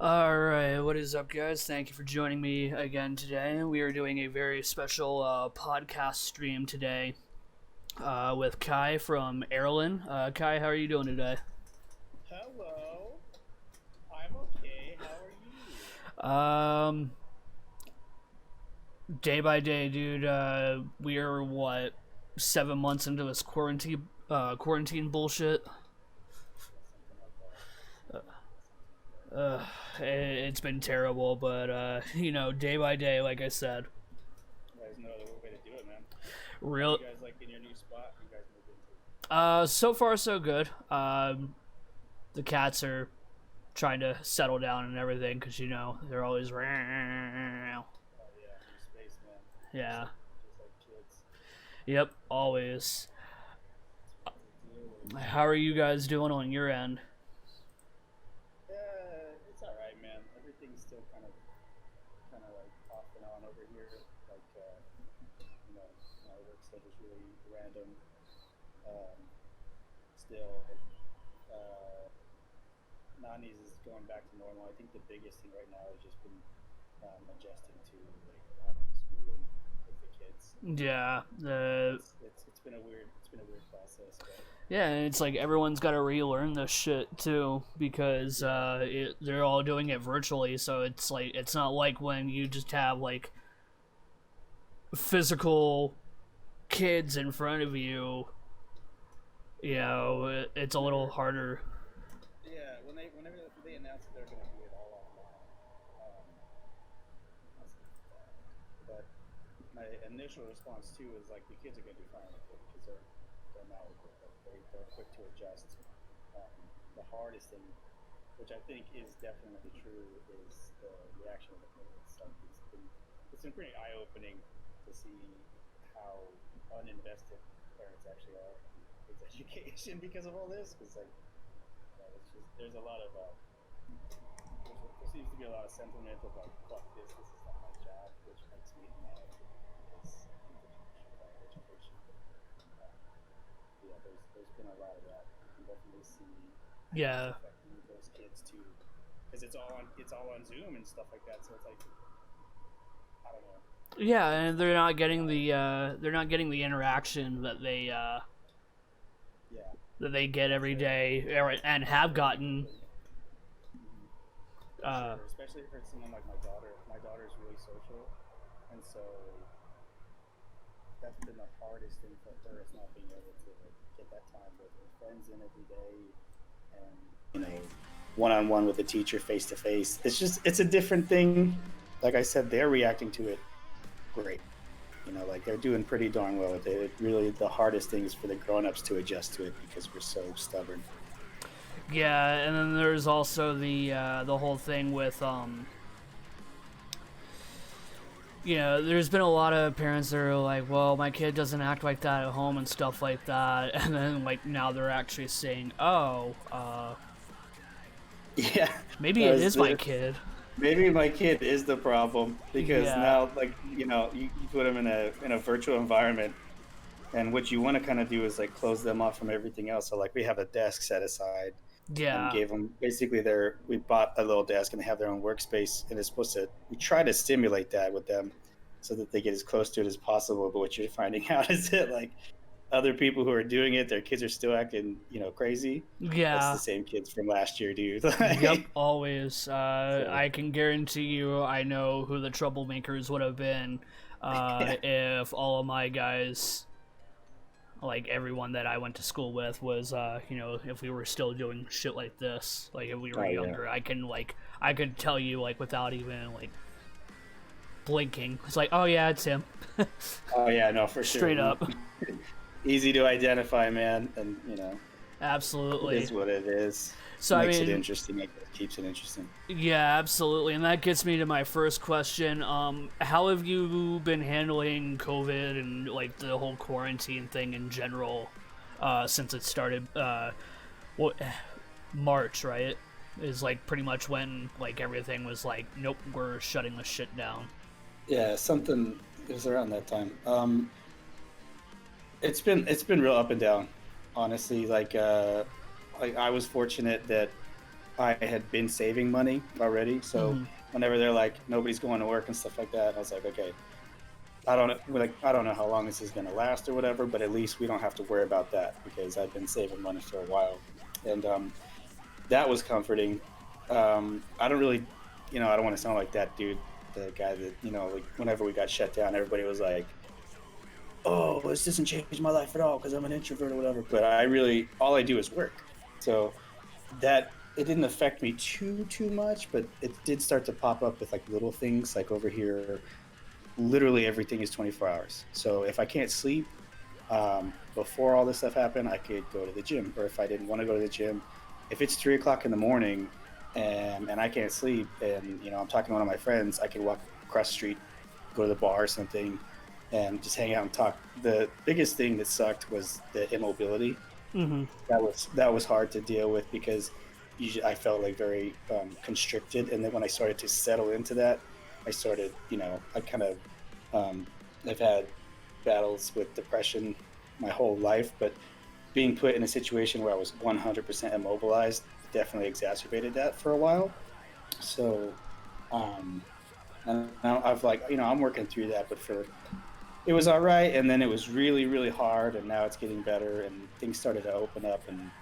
Alright, what is up, guys? Thank you for joining me again today. We are doing a very special podcast stream today with Kai from Aaralyn. Kai, how are you doing today? Hello. I'm okay. How are you? Um, Day by day, dude. We are, 7 months into this quarantine bullshit. Yeah, something like that. Uh, it's been terrible, but, day by day, like I said. There's no other way to do it, man. How Real. you guys like in your new spot you guys moved into? So far, so good. The cats are trying to settle down and everything because they're always Oh yeah, new space, man. yeah. Just like kids. Yep, always. That's what they do. How are you guys doing on your end? It's all right, man. Everything's still kind of like off and on over here. Like, my work schedule's really random. Um, still, uh, Nani's is going back to normal. I think the biggest thing right now has just been adjusting to like online schooling with the kids. Yeah, It's been a weird process, but yeah, and it's like everyone's got to relearn this shit too because yeah, they're all doing it virtually. So it's like it's not like when you just have like physical kids in front of you. It's a little whenever harder. yeah whenever they announced that they're going to do it all online, I was like, but my initial response too is like the kids are going to be fine with it because they're malleable, like they're quick to adjust. Um, the hardest thing, which I think is definitely true, is the reaction of the parents. Like it's been pretty eye opening to see how uninvested parents actually are in kids' education because of all this. Because like it's just there's a lot of there seems to be a lot of sentiment of like fuck this is not my job, which makes me mad because I think that people should have education. Um, yeah, there's been a lot of that. You can definitely see how it's Yeah, affecting those kids too, because it's all on Zoom and stuff like that. So it's like I don't know. yeah, It's and they're not getting the interaction yeah, that they get it's every a day and it's have very gotten. different. Hmm. For Uh, sure, especially for someone like my daughter. My daughter's really social, and so that's been the hardest thing for her is not being able to get that time with her friends in every day, and one on one with the teacher face to face. It's a different thing. Like I said, they're reacting to it great. Like they're doing pretty darn well with it. Really, the hardest thing is for the grown-ups to adjust to it because we're so stubborn. yeah, and then there's also the whole thing with there's been a lot of parents that are like, well, my kid doesn't act like that at home and stuff like that, and then like now they're actually saying, oh, Yeah, maybe it that's is my the kid. maybe my kid is the problem because Yeah, now, like you put them in a virtual environment, and what you want to kind of do is like close them off from everything else. So like we have a desk set aside and yeah, gave them basically we bought a little desk and they have their own workspace, and it's supposed to we try to stimulate that with them so that they get as close to it as possible. But what you're finding out is that like other people who are doing it, their kids are still acting crazy. That's yeah. the same kids from last year, dude. Yep, always. So I can guarantee you, I know who the troublemakers would have been yeah. if all of my guys, like everyone that I went to school with, was, if we were still doing shit like this, like if we were Oh yeah. younger. I could tell you, like, without even, like, blinking. It's like, oh yeah, it's him. Oh yeah, no, for sure. Straight up. Easy to identify, man, and it Absolutely. is what it is. So, I Makes it mean, interesting. It keeps it interesting. yeah, absolutely. And that gets me to my first question. How have you been handling COVID and like the whole quarantine thing in general since it started what March, right? Is like pretty much when like everything was like, nope, we're shutting the shit down. Yeah, something it was around that time. It's been real up and down, honestly. Like I was fortunate that I had been saving money already. So Mm-hmm. whenever they're like nobody's going to work and stuff like that, I was like, okay, I don't know how long this is going to last or whatever, but at least we don't have to worry about that because I've been saving money for a while, and that was comforting. I don't really, I don't want to sound like that dude, the guy that like whenever we got shut down, everybody was like, "Oh, this doesn't change my life at all because I'm an introvert or whatever." But I really, all I do is work, so that it didn't affect me too much, but it did start to pop up with like little things like over here literally everything is 24 hours. So if I can't sleep, before all this stuff happened, I could go to the gym. Or if I didn't want to go to the gym, if it's 3 o'clock in the morning and I can't sleep and I'm talking to one of my friends, I can walk across the street, go to the bar or something, and just hang out and talk. The biggest thing that sucked was the immobility. Mm-hmm. That was hard to deal with because usually I felt like very constricted, and then when I started to settle into that, I started, I kind of, um, I've had battles with depression my whole life, but being put in a situation where I was 100% immobilized definitely exacerbated that for a while. So, um, and now I've like, I'm working through that, but it was all right, and then it was really, really hard, and now it's getting better, and things started to open up, and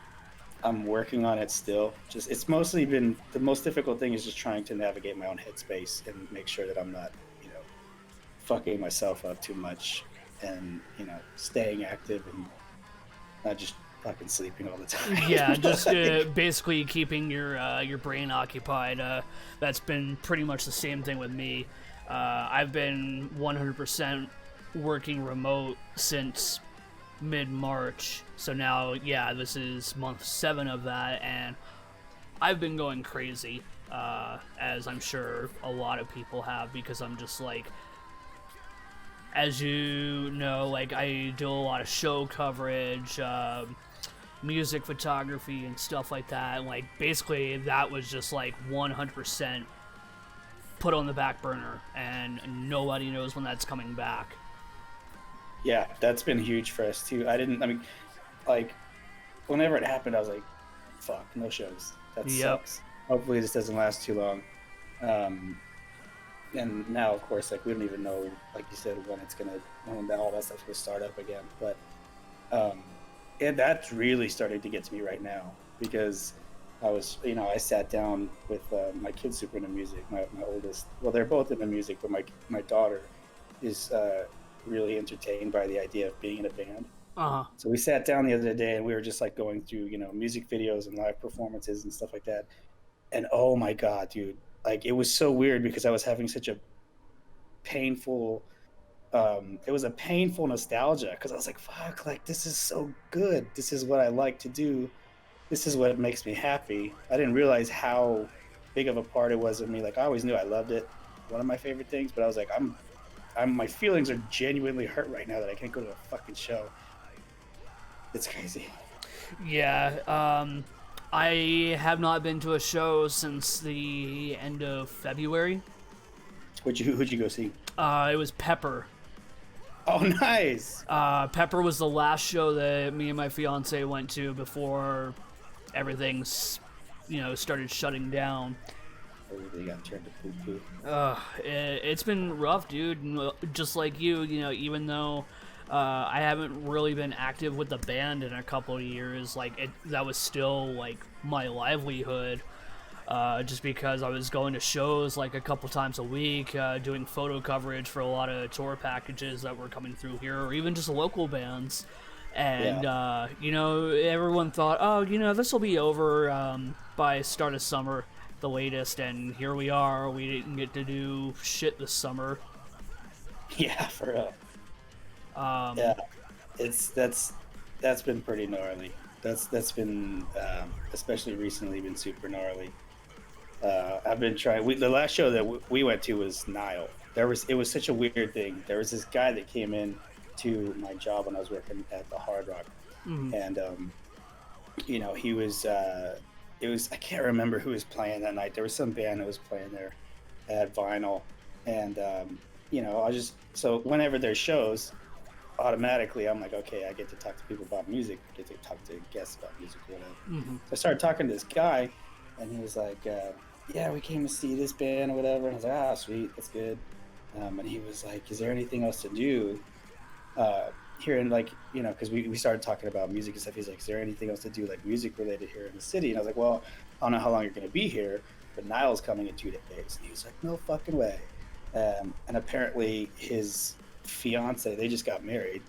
I'm working on it still. Just it's mostly been the most difficult thing is just trying to navigate my own headspace and make sure that I'm not, fucking myself up too much, and staying active and not just fucking sleeping all the Yeah, time. just basically keeping your brain occupied. That's been pretty much the same thing with me. I've been 100% working remote since mid March, so now yeah, this is month 7 of that, and I've been going crazy, as I'm sure a lot of people have, because I'm just like, as you know, like I do a lot of show coverage, music photography and stuff like that. And like basically that was just like 100% put on the back burner, and nobody knows when that's coming back. Yeah, that's been huge for us too. I mean, like whenever it happened, I was like, fuck, no shows. That Yep. sucks. Hopefully this doesn't last too long. Um, and now of course like we don't even know, like you said, when all that stuff's gonna start up again, but um and that's really starting to get to me right now because I sat down with my kids super into music. My oldest, well, they're both into music, but my daughter is really entertained by the idea of being in a band. Uh huh. So we sat down the other day and we were just like going through music videos and live performances and stuff like that, and oh my god, dude, like it was so weird because I was having such a painful it was a painful nostalgia because I was like, fuck, like this is so good, this is what I like to do, this is what makes me happy. I didn't realize how big of a part it was of me. Like I always knew I loved it, one of my favorite things, but I was like, I'm my feelings are genuinely hurt right now that I can't go to a fucking show. It's crazy. Yeah. I have not been to a show since the end of February. Who'd you go see? It was Pepper. Oh, nice. Pepper was the last show that me and my fiance went to before everything's, started shutting down. Everybody got turned to poo poo. It's been rough, dude. Just like you, even though I haven't really been active with the band in a couple of years, that was still like my livelihood. Just because I was going to shows like a couple times a week, doing photo coverage for a lot of tour packages that were coming through here, or even just local bands. And Yeah. everyone thought, oh, this will be over by start of summer, the latest, and here we are. We didn't get to do shit this summer. Yeah, for real. Um, Yeah, that's been pretty gnarly. That's been especially recently been super gnarly. I've been trying. The last show that we went to was Nile. It was such a weird thing. There was this guy that came in to my job when I was working at the Hard Rock, mhm. and he was. It was I can't remember who was playing that night. There was some band that was playing there at Vinyl, and I just so whenever there's shows, automatically I'm like, okay, I get to talk to people about music, I get to talk to guests about music or whatever. So I started talking to this guy, and he was like, yeah, we came to see this band or whatever. And I was like, ah, sweet, that's good. And he was like, is there anything else to do here in, like, you know, because we started talking about music and stuff. He's like, is there anything else to do, like, music related here in the city? And I was like, well, I don't know how long you're going to be here, but Niall's coming in 2 days. And he was like, no fucking way. And apparently his fiance, they just got married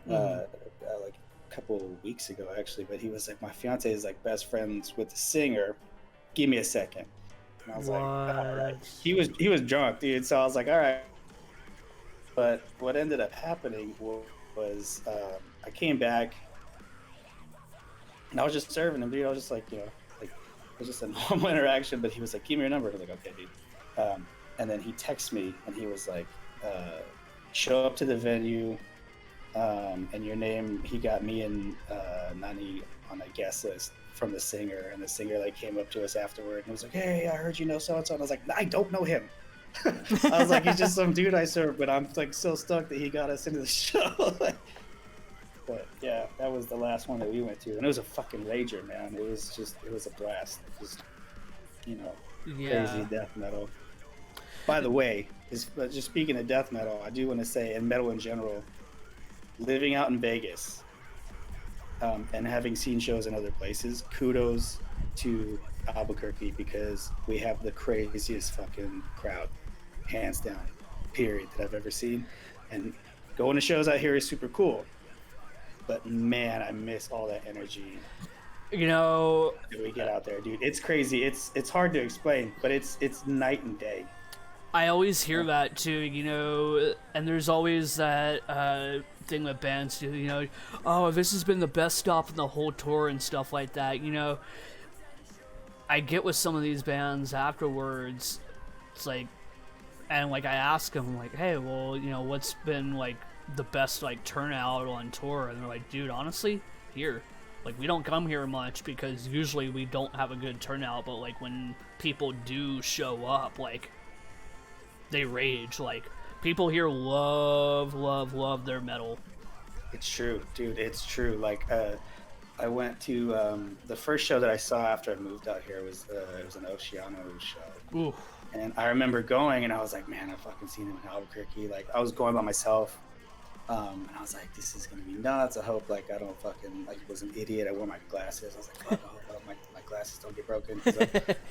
like a couple weeks ago, actually. But he was like, my fiance is like best friends with the singer. Give me a second. And I was like, all right. He was drunk, dude. So I was like, all right. But what ended up happening was I came back and I was just serving him, dude. I was just like, you know, like it was just a normal interaction. But he was like, give me your number. I was like, okay, dude. And then he texted me and he was like, show up to the venue and your name. He got me and Nani on a guest list from the singer, and the singer like came up to us afterward and was like, hey, I heard you know so and so. And I was like, I don't know him. I was like, he's just some dude I serve, but I'm like so stuck that he got us into the show. But yeah, that was the last one that we went to, and it was a fucking rager, man. It was a blast. Just, you know, crazy death metal. By the way, just speaking of death metal, I do want to say, and metal in general, living out in Vegas and having seen shows in other places, kudos to Albuquerque, because we have the craziest fucking crowd, hands down, period, that I've ever seen. And going to shows out here is super cool, but man, I miss all that energy. You know, that we get out there, dude. It's crazy. It's hard to explain, but it's night and day. I always hear that too, you know, and there's always that thing that bands do, you know, oh, this has been the best stop in the whole tour and stuff like that, you know. I get with some of these bands afterwards, it's like, and like I ask them, like, hey, well, you know, what's been like the best like turnout on tour? And they're like, dude, honestly, here. Like, we don't come here much because usually we don't have a good turnout, but like when people do show up, like, they rage. Like, people here love their metal. It's true, dude. It's true. Like, I went to the first show that I saw after I moved out here was it was an Oceano show. Ooh. And I remember going, and I was like, man, I've fucking seen him in Albuquerque. Like, I was going by myself, and I was like, this is gonna be nuts. I hope like I don't fucking like was an idiot. I wore my glasses. I was like, fuck, I hope my glasses don't get broken.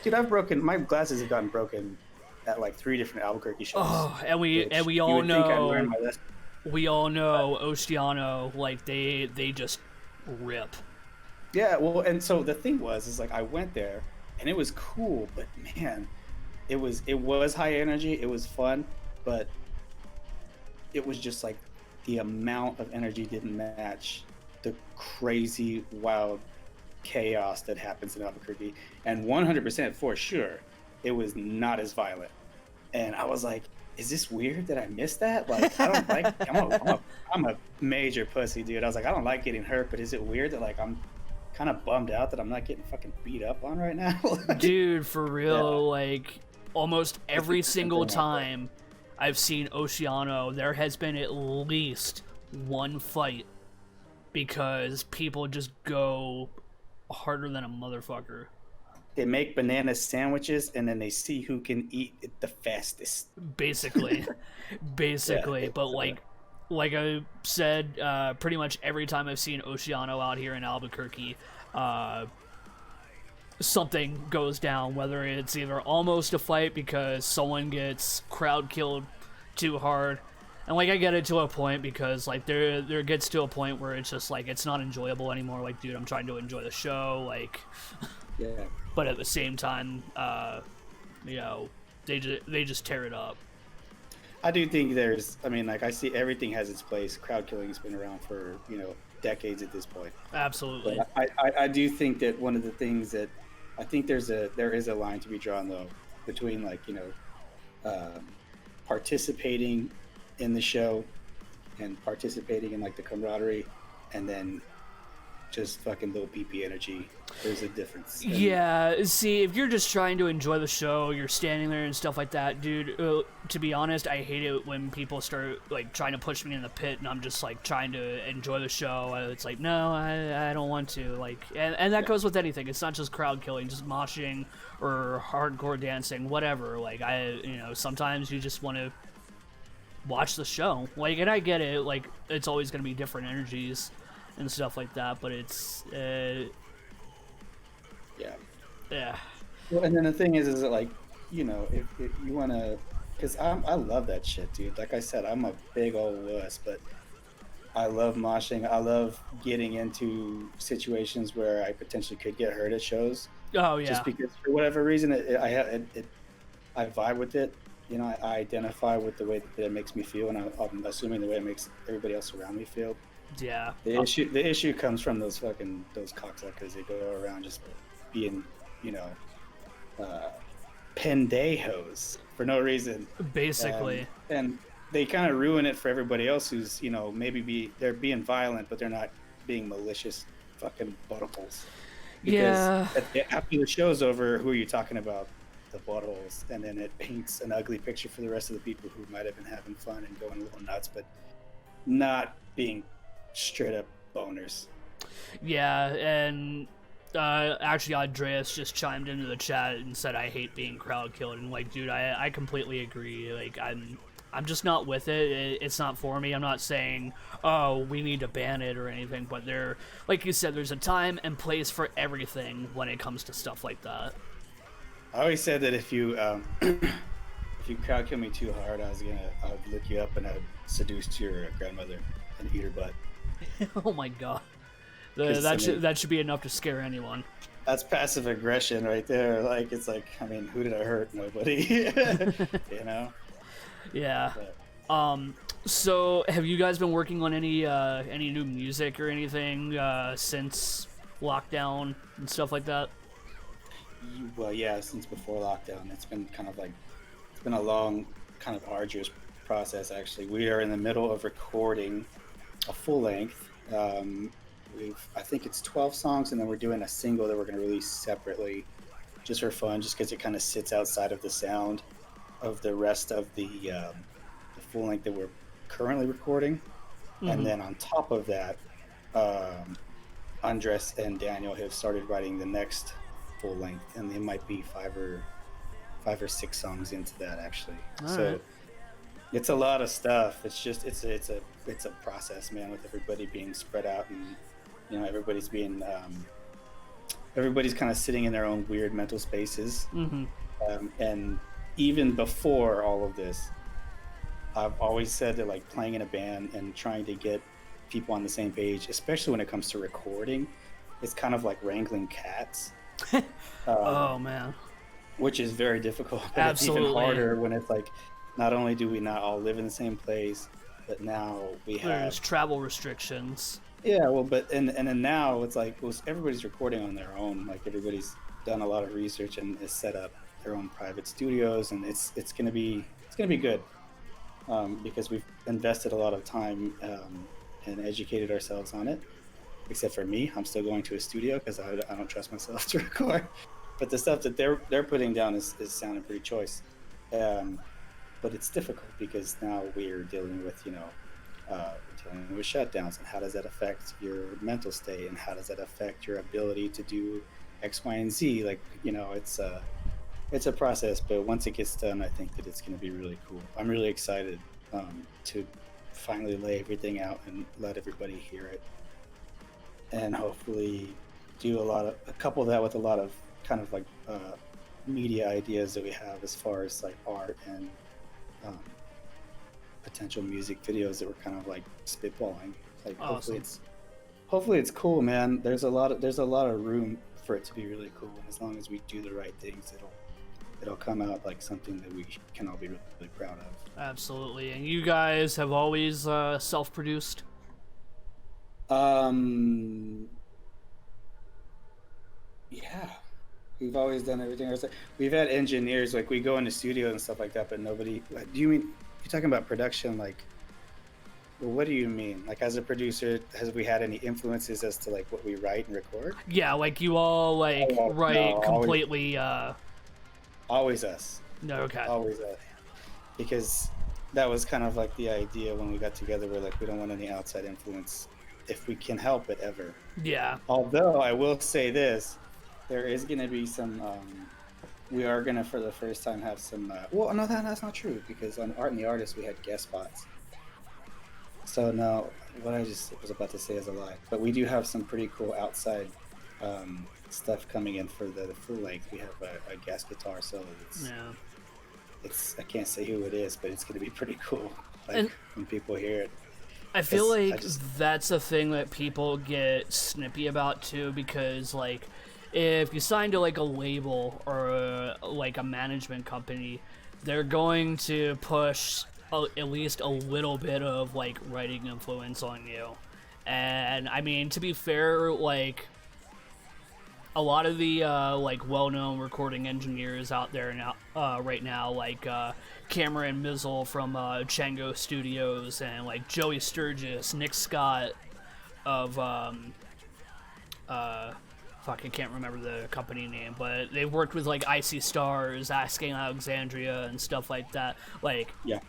Dude, I've broken my glasses have gotten broken at like 3 different Albuquerque shows. Oh, and we all know. We all know Oceano, like they just rip. Yeah, well, and so the thing is like I went there and it was cool, but man, it was high energy, it was fun, but it was just like the amount of energy didn't match the crazy wild chaos that happens in Albuquerque. And 100% for sure, it was not as violent. And I was like, is this weird that I missed that? Like, I don't like, I'm a major pussy, dude. I was like, I don't like getting hurt, but is it weird that like I'm kind of bummed out that I'm not getting fucking beat up on right now? Dude, for real, like almost every single time I've seen Oceano, there has been at least one fight because people just go harder than a motherfucker. They make banana sandwiches and then they see who can eat it the fastest. Basically. Yeah, but like I said, pretty much every time I've seen Oceano out here in Albuquerque, something goes down, whether it's either almost a fight because someone gets crowd killed too hard, and like I get it to a point because like there gets to a point where it's just like it's not enjoyable anymore. Like, dude, I'm trying to enjoy the show, like, yeah. But at the same time, you know, they just tear it up. I do think I mean, like I see everything has its place. Crowd killing has been around for, you know, decades at this point. Absolutely. But I do think that one of the things that I think there is a line to be drawn though between like, you know, participating in the show and participating in like the camaraderie, and then just fucking little PP energy. There's a difference. And Yeah, see, if you're just trying to enjoy the show, you're standing there and stuff like that, dude. To be honest, I hate it when people start like trying to push me in the pit, and I'm just like trying to enjoy the show. It's like, no, I don't want to. Like, and that goes with anything. It's not just crowd killing, just moshing or hardcore dancing, whatever. Like, sometimes you just want to watch the show. Like, and I get it. Like, it's always gonna be different energies and stuff like that, but it's. Yeah. Yeah. Well, and then the thing is that like, if you want to, because I love that shit, dude. Like I said, I'm a big old wuss, but I love moshing. I love getting into situations where I potentially could get hurt at shows. Oh yeah. Just because for whatever reason, I vibe with it. I identify with the way that it makes me feel, and I'm assuming the way it makes everybody else around me feel. Yeah. The issue comes from those cocksuckers that go around just being, pendejos for no reason. Basically. And they kind of ruin it for everybody else who's, they're being violent, but they're not being malicious fucking buttholes. Yeah. After the show's over, who are you talking about? The buttholes. And then it paints an ugly picture for the rest of the people who might have been having fun and going a little nuts, but not being straight up boners. Yeah, and actually Andreas just chimed into the chat and said I hate being crowd killed, and like, dude, I completely agree. Like, I'm just not with it. It's not for me. I'm not saying, oh, we need to ban it or anything, but like you said, there's a time and place for everything when it comes to stuff like that. I always said that if you if you crowd kill me too hard, I'd look you up and I'd seduce your grandmother and eat her butt. Oh my god. That should be enough to scare anyone. That's passive aggression right there. Like, it's like, I mean, who did I hurt? Nobody. Yeah. But. So have you guys been working on any new music or anything since lockdown and stuff like that? Well, yeah, since before lockdown. It's been a long, kind of arduous process, actually. We are in the middle of recording a full length. I think it's 12 songs, and then we're doing a single that we're going to release separately just for fun, just because it kind of sits outside of the sound of the rest of the full length that we're currently recording. Mm-hmm. And then on top of that, Andres and Daniel have started writing the next full length, and they might be five or six songs into that, actually. All so right. It's a lot of stuff. It's just it's a process, man, with everybody being spread out, and everybody's kind of sitting in their own weird mental spaces. Mm-hmm. And even before all of this, I've always said that, like, playing in a band and trying to get people on the same page, especially when it comes to recording, it's kind of like wrangling cats. Oh man. Which is very difficult. But Absolutely. It's even harder when it's like, not only do we not all live in the same place, but now we have There's travel restrictions. Yeah, well, but and then now it's like, well, everybody's recording on their own. Like, everybody's done a lot of research and has set up their own private studios, and it's gonna be good, because we've invested a lot of time and educated ourselves on it. Except for me, I'm still going to a studio because I don't trust myself to record. But the stuff that they're putting down is sounding pretty choice. But it's difficult because now we're dealing with dealing with shutdowns, and how does that affect your mental state, and how does that affect your ability to do X, Y, and Z? Like, it's a process, but once it gets done, I think that it's going to be really cool. I'm really excited to finally lay everything out and let everybody hear it, and hopefully do couple that with a lot of kind of like media ideas that we have as far as like art and potential music videos that we're kind of like spitballing. Like, Awesome. hopefully it's cool, man. There's a lot of room for it to be really cool, and as long as we do the right things, it'll come out like something that we can all be really, really proud of. Absolutely. And you guys have always self-produced? Yeah, we've always done everything ourselves. We've had engineers, like, we go into studios and stuff like that, but nobody. Like, do you mean you're talking about production, like Well, what do you mean? Like, as a producer, has we had any influences as to like what we write and record? Yeah, like you all like Oh, no, write completely. always us, No, okay. always us. Because that was kind of like the idea when we got together. We're like, we don't want any outside influence if we can help it ever. Yeah. Although I will say this, there is going to be some. We are going to, for the first time, have some. Well, no, that's not true because on Art and the Artist we had guest spots. So no, what I just was about to say is a lie. But we do have some pretty cool outside stuff coming in for the full length. We have a gas guitar solo. Yeah. I can't say who it is, but it's going to be pretty cool. Like And when people hear it. I feel like that's a thing that people get snippy about too, because like if you sign to like a label or like a management company, they're going to push at least a little bit of like writing influence on you. And I mean, to be fair, like a lot of the like well-known recording engineers out there now, right now, like Cameron Mizzle from Chango Studios, and like Joey Sturgis, Nick Scott of fuck, I can't remember the company name, but they've worked with like Icy Stars, Asking Alexandria, and stuff like that. Like, yeah.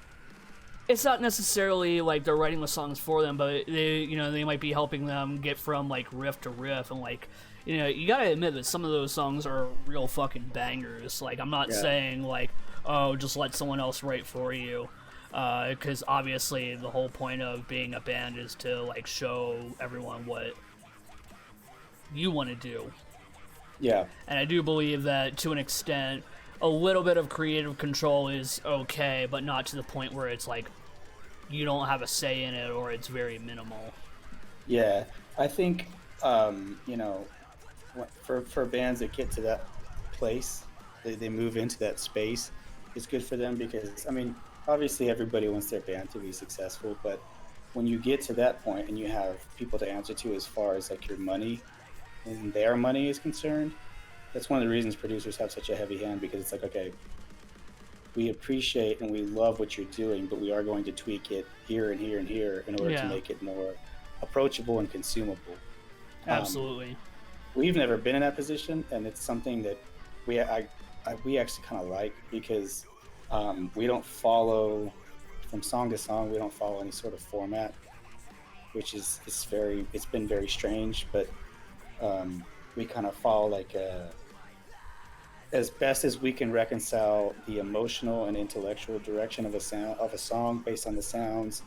It's not necessarily like they're writing the songs for them, but they might be helping them get from like riff to riff, and like, you gotta admit that some of those songs are real fucking bangers. Like, I'm not saying like, oh, just let someone else write for you, because obviously the whole point of being a band is to like show everyone what you want to do. Yeah. And I do believe that to an extent, a little bit of creative control is okay, but not to the point where it's like you don't have a say in it or it's very minimal. Yeah, I think for bands that get to that place, they move into that space. It's good for them because I mean, obviously everybody wants their band to be successful, but when you get to that point and you have people to answer to as far as like your money and their money is concerned, that's one of the reasons producers have such a heavy hand, because it's like, okay, we appreciate and we love what you're doing, but we are going to tweak it here and here and here in order to make it more approachable and consumable. Absolutely. We've never been in that position, and it's something that we actually kind of like, because we don't follow from song to song. We don't follow any sort of format, which it's been very strange, but we kind of follow like as best as we can reconcile the emotional and intellectual direction of a song based on the sounds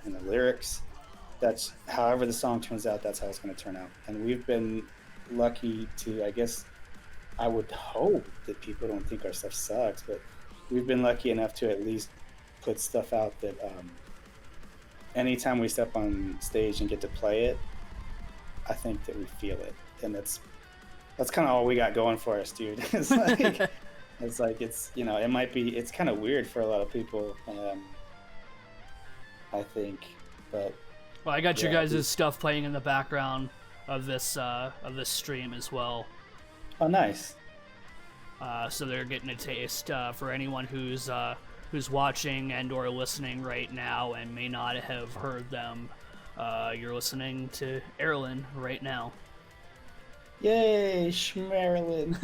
and the lyrics. That's however the song turns out, that's how it's going to turn out. And we've been lucky to, I guess, I would hope that people don't think our stuff sucks, but we've been lucky enough to at least put stuff out that anytime we step on stage and get to play it, I think that we feel it. And that's kind of all we got going for us, dude. It's like it might be, it's kind of weird for a lot of people, I think, but well, I got your guys' stuff playing in the background of this stream as well. Oh, nice. So they're getting a taste for anyone who's watching and or listening right now and may not have heard them. You're listening to Aaralyn right now. Yay, Schmarilyn.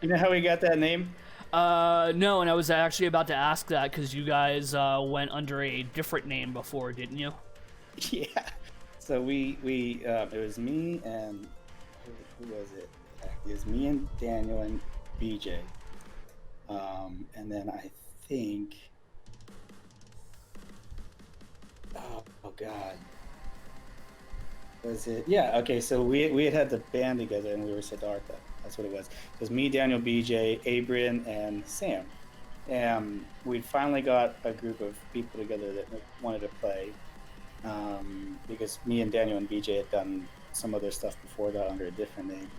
You know how we got that name? No, and I was actually about to ask that because you guys went under a different name before, didn't you? Yeah. So we it was me and who was it? It was me and Daniel and BJ. And then I think oh God. Was it? Yeah, okay, so we had the band together and we were Siddhartha. That's what it was. It was me, Daniel, BJ, Abrin, and Sam. And we'd finally got a group of people together that wanted to play, because me and Daniel and BJ had done some other stuff before that under a different name.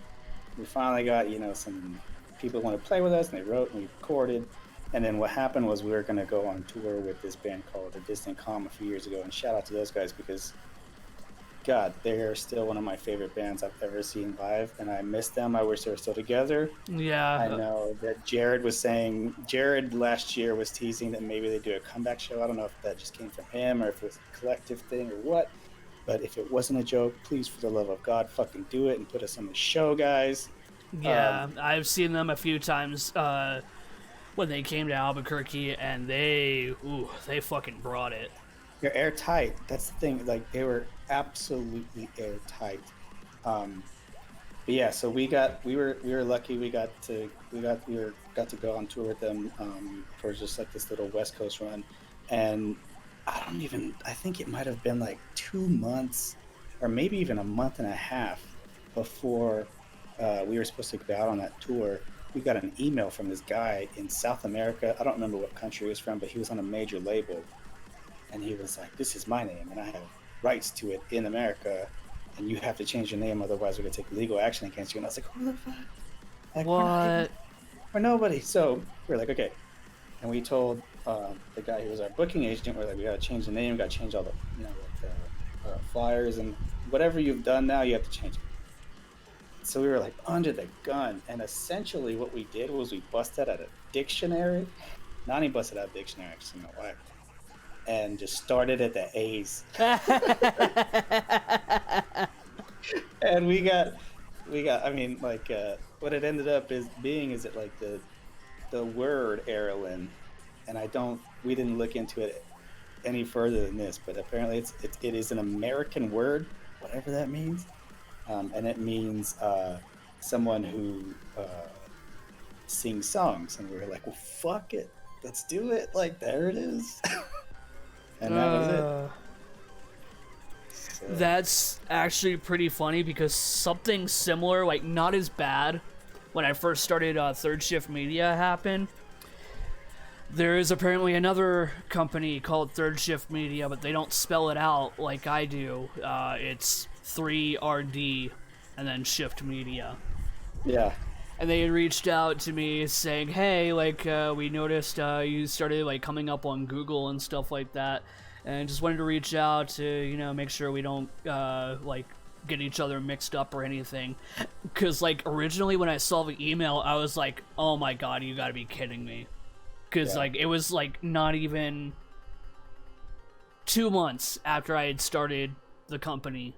We finally got, some people who wanted to play with us, and they wrote and we recorded. And then what happened was we were going to go on tour with this band called The Distant Calm a few years ago, and shout out to those guys because God, they're still one of my favorite bands I've ever seen live, and I miss them. I wish they were still together. I Yeah, know that Jared last year was teasing that maybe they do a comeback show. I don't know if that just came from him or if it was a collective thing or what. But if it wasn't a joke, please, for the love of God, fucking do it and put us on the show, guys. yeah. I've seen them a few times when they came to Albuquerque, and they fucking brought it. They're airtight. That's the thing. Like they were absolutely airtight. Um, but yeah, so we were lucky. We got to go on tour with them for just like this little West Coast run, and I think it might have been like 2 months or maybe even a month and a half before we were supposed to go out on that tour. We got an email from this guy in South America. I don't remember what country he was from, but he was on a major label, and he was like, "This is my name, and I have rights to it in America, and you have to change your name, otherwise we're gonna take legal action against you." And I was like, "Who the fuck? Like, What? we're nobody." So we're like, "Okay," and we told the guy who was our booking agent, we're like, "We gotta change the name, we gotta change all the like flyers and whatever you've done now, you have to change it." So we were like under the gun, and essentially what we did was we busted out a dictionary. Nani busted out a dictionary, actually, my wife, and just started at the A's. And we got. I mean, like, what it ended up is it like the word Aaralyn, and we didn't look into it any further than this, but apparently it is an American word, whatever that means, and it means someone who sings songs, and we were like, well, fuck it, let's do it. Like, there it is. And that was it. So. That's actually pretty funny because something similar, like not as bad, when I first started Third Shift Media happened. There is apparently another company called Third Shift Media, but they don't spell it out like I do. It's 3RD and then Shift Media. Yeah. And they had reached out to me saying, hey, like, we noticed you started, like, coming up on Google and stuff like that, and just wanted to reach out to, make sure we don't, like, get each other mixed up or anything. Because, like, originally when I saw the email, I was like, oh my god, you gotta be kidding me. Because, like, it was, like, not even 2 months after I had started the company.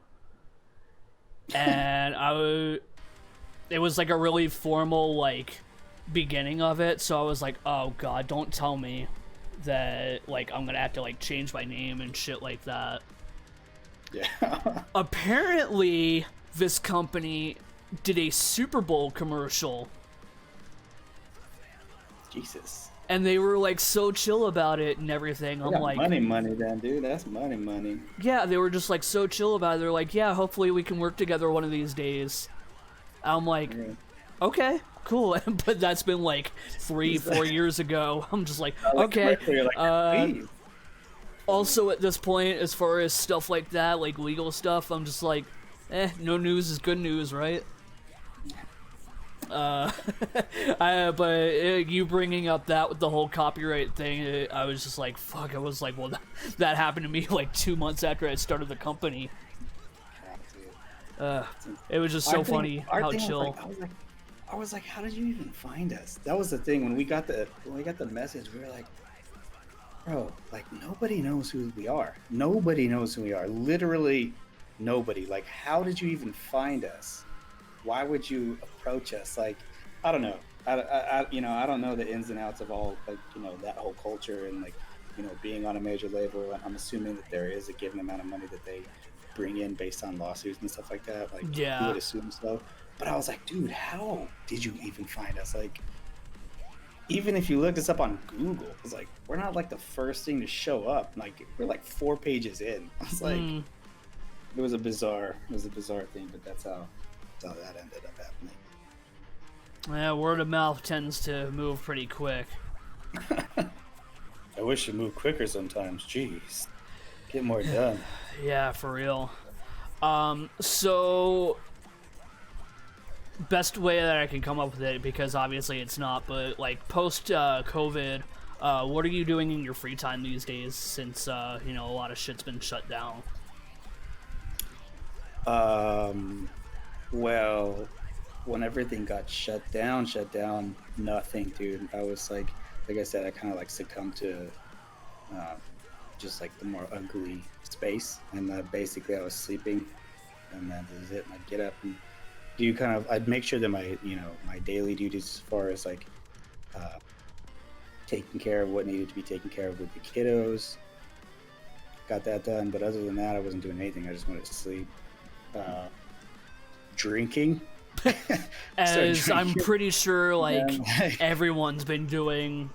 And it was like a really formal like beginning of it, so I was like, oh god, don't tell me that like I'm gonna have to like change my name and shit like that. Yeah. Apparently this company did a Super Bowl commercial, Jesus. and they were like so chill about it and everything. I'm like, money then, dude. That's money. yeah, they were just like so chill about it. They're like, yeah, hopefully we can work together one of these days. I'm like, okay, cool. But that's been like 3-4 years ago. I'm just like, okay. Also, at this point, as far as stuff like that, like legal stuff, I'm just like, no news is good news, right? But you bringing up that with the whole copyright thing, I was just like, fuck. I was like, well, that happened to me like 2 months after I started the company. It was just so funny how chill. I was like, how did you even find us? That was the thing when we got the message. We were like, bro, like nobody knows who we are. Nobody knows who we are. Literally, nobody. Like, how did you even find us? Why would you approach us? Like, I don't know. I don't know the ins and outs of all like that whole culture and like being on a major label. I'm assuming that there is a given amount of money that they bring in based on lawsuits and stuff like that. Like, yeah, you would assume so. But I was like, dude, how did you even find us? Like, even if you looked us up on Google, it's like we're not like the first thing to show up. Like, we're like 4 pages in. I was like, it was a bizarre thing, but that's how that ended up happening. Yeah, word of mouth tends to move pretty quick. I wish it moved quicker sometimes. Jeez, get more done. Yeah, for real. So best way that I can come up with it, because obviously it's not, but like post COVID, what are you doing in your free time these days since a lot of shit's been shut down? Well, when everything got shut down, nothing, dude. I was like I said, I kind of like succumbed to um, just like the more ugly space, and basically I was sleeping, and that is it. And I'd get up and I'd make sure that my daily duties as far as like uh, taking care of what needed to be taken care of with the kiddos, got that done. But other than that, I wasn't doing anything. I just wanted to sleep. Uh, Drinking. Started As I'm drinking. pretty sure like Yeah. everyone's been doing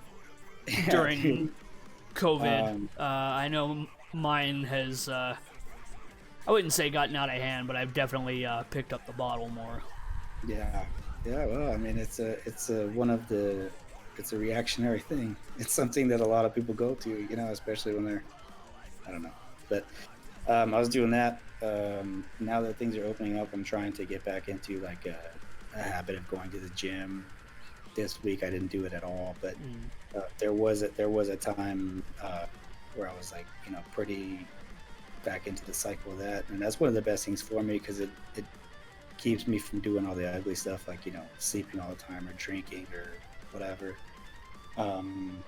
during Dude. COVID. I know mine has. I wouldn't say gotten out of hand, but I've definitely picked up the bottle more. Yeah, yeah. Well, I mean, it's a reactionary thing. It's something that a lot of people go to, especially when they're, I don't know. But I was doing that. Now that things are opening up, I'm trying to get back into like a habit of going to the gym. This week I didn't do it at all, but there was a time where I was like, pretty back into the cycle of that, and that's one of the best things for me because it keeps me from doing all the ugly stuff, like sleeping all the time or drinking or whatever. um,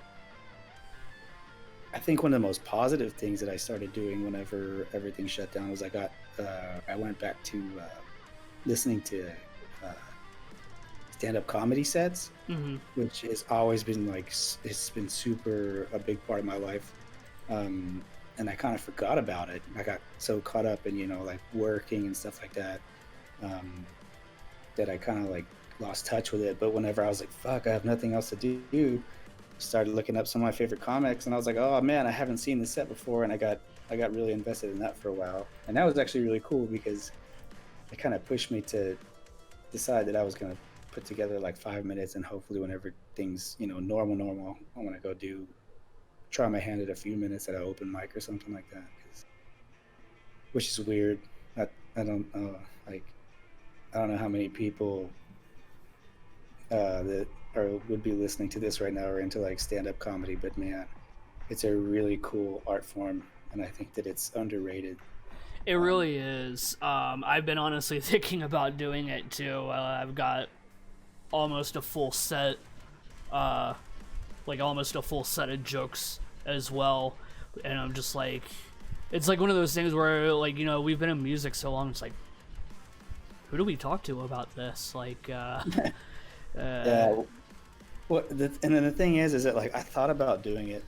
I think one of the most positive things that I started doing whenever everything shut down was I went back to listening to uh, stand-up comedy sets, Hmm. which has always been like it's been super a big part of my life. And I kind of forgot about it. I got so caught up in like working and stuff like that, um, that I kind of like lost touch with it. But whenever I was like, "Fuck, I have nothing else to do," started looking up some of my favorite comics, and I was like, "Oh man, I haven't seen this set before," and I got really invested in that for a while, and that was actually really cool because it kind of pushed me to decide that I was gonna put together like 5 minutes, and hopefully whenever things normal, I want to go try my hand at a few minutes at an open mic or something like that, which is weird. I don't know, like I don't know how many people that would be listening to this right now are into like stand-up comedy, but man, it's a really cool art form, and I think that it's underrated. It um, really is. I've been honestly thinking about doing it too. I've got almost a full set, uh, like almost a full set of jokes as well, and I'm just like, it's like one of those things where like we've been in music so long. It's like, who do we talk to about this? Like, uh, yeah. And then the thing is that like I thought about doing it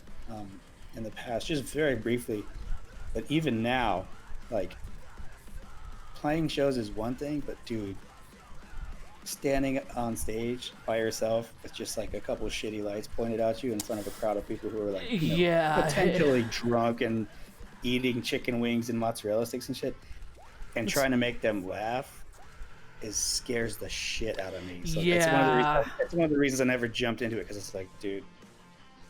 in the past, just very briefly, but even now, like playing shows is one thing, but dude, standing on stage by yourself with just like a couple of shitty lights pointed at you in front of a crowd of people who are like, yeah, potentially drunk and eating chicken wings and mozzarella sticks and shit, and it's, trying to make them laugh is scares the shit out of me. So that's one of the reasons. yeah. That's one of the reasons I never jumped into it, because it's like, dude,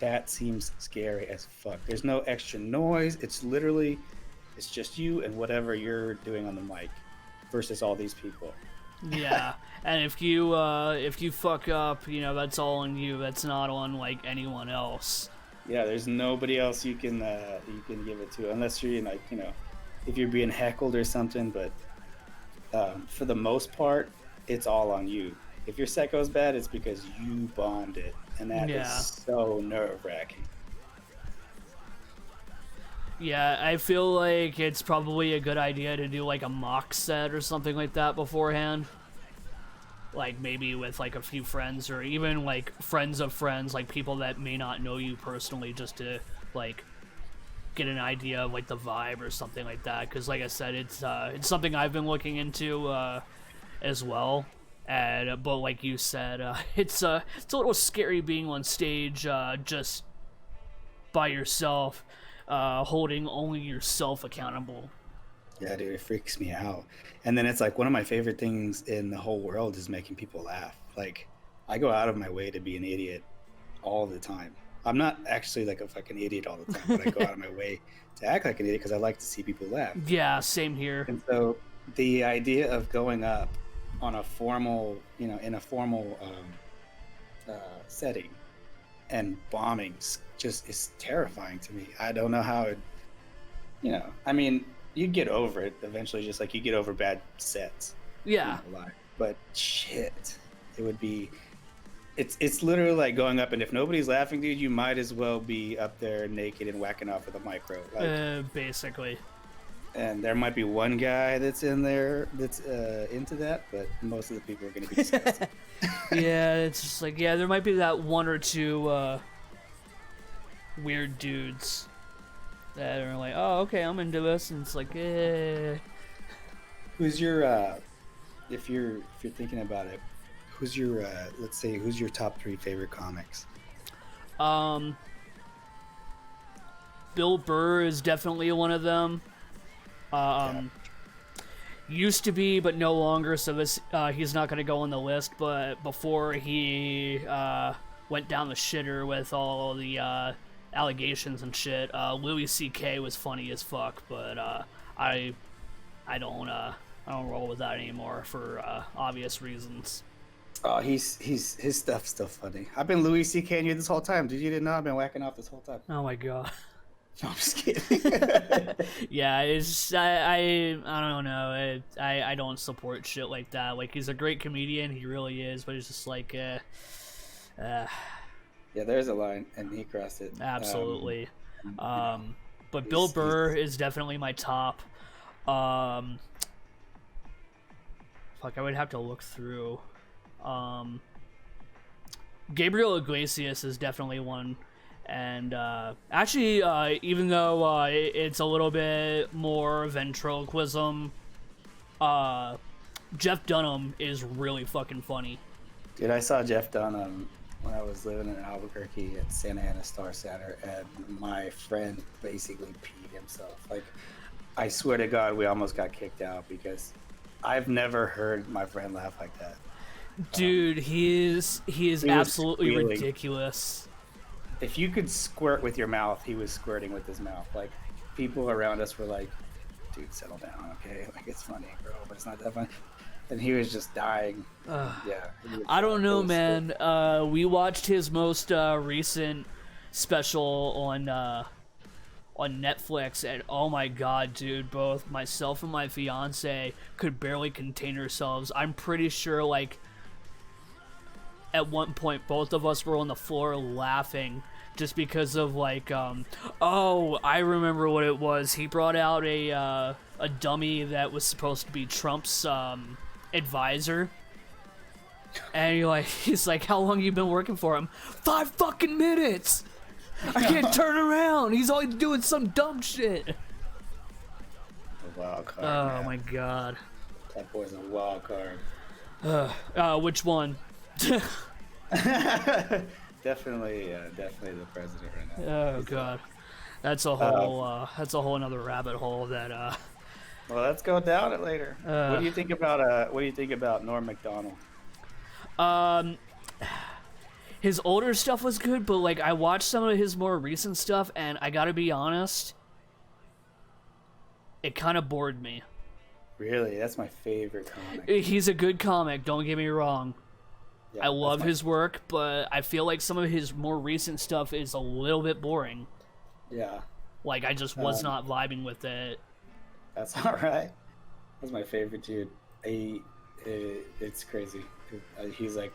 that seems scary as fuck. There's no extra noise. It's just you and whatever you're doing on the mic versus all these people. Yeah, and if you fuck up, that's all on you. That's not on like anyone else. Yeah, there's nobody else you can give it to unless you're like if you're being heckled or something. But for the most part, it's all on you. If your set goes bad, it's because you bombed it, and that is Yeah, so nerve wracking. yeah. I feel like it's probably a good idea to do like a mock set or something like that beforehand. Like maybe with like a few friends or even like friends of friends, like people that may not know you personally, just to like get an idea of like the vibe or something like that. Because like I said, it's something I've been looking into as well. And but like you said, it's a little scary being on stage just by yourself, holding only yourself accountable. Yeah, dude, it freaks me out. And then it's like one of my favorite things in the whole world is making people laugh. Like I go out of my way to be an idiot all the time. I'm not actually like a fucking idiot all the time, but I go out of my way to act like an idiot because I like to see people laugh. Yeah, same here. And so the idea of going up on a formal, in a formal setting and bombing just is terrifying to me. I don't know how it, I mean, you get over it eventually, just like you get over bad sets. Yeah. But shit, it would be. It's literally like going up, and if nobody's laughing, dude, you might as well be up there naked and whacking off with a micro. Like, basically. And there might be one guy that's in there that's into that, but most of the people are going to be disgusted. Yeah, it's just like, yeah, there might be that one or two weird dudes that are like, oh, okay, I'm into this, and it's like, eh. Who's your, if you're thinking about it, who's your, let's say, who's your top 3 favorite comics? Bill Burr is definitely one of them. Used to be, but no longer, so this he's not going to go on the list, but before he went down the shitter with all the allegations and shit, Louis C.K. was funny as fuck, but I don't roll with that anymore for obvious reasons. Oh, his stuff's still funny. I've been Louis C.K. you this whole time. Did you didn't know I've been whacking off this whole time? Oh my god. No, I'm just kidding. Yeah, it's I don't know. I don't support shit like that. Like, he's a great comedian, he really is, but it's just like yeah, there's a line, and he crossed it. Absolutely. But Bill Burr is definitely my top. Fuck, I would have to look through. Gabriel Iglesias is definitely one. And actually, even though it's a little bit more ventriloquism, Jeff Dunham is really fucking funny. Dude, I saw Jeff Dunham when I was living in Albuquerque at Santa Ana Star Center, and my friend basically peed himself. Like, I swear to God, we almost got kicked out because I've never heard my friend laugh like that. Dude, he is absolutely ridiculous. If you could squirt with your mouth, he was squirting with his mouth. Like, people around us were like, dude, settle down, okay? Like, it's funny, bro, but it's not that funny. And he was just dying. Yeah. I don't know, man. We watched his most recent special on Netflix, and oh my god, dude, both myself and my fiance could barely contain ourselves. I'm pretty sure, like, at one point both of us were on the floor laughing just because of, like, oh, I remember what it was. He brought out a dummy that was supposed to be Trump's advisor, and he's like, how long you been working for him? 5 fucking minutes. I can't turn around. He's always doing some dumb shit. A wild card. Oh, man. my god. That boy's a wild card. Which one? Definitely the president right now. Oh god, that's a whole another rabbit hole that. Well, let's go down it later. What do you think about Norm Macdonald? His older stuff was good, but like, I watched some of his more recent stuff, and I gotta be honest, it kind of bored me. Really, that's my favorite comic. He's a good comic, don't get me wrong. Yeah, I love his work, but I feel like some of his more recent stuff is a little bit boring. Yeah. Like, I just was not vibing with it. That's all right. That's my favorite dude. It's crazy. He's like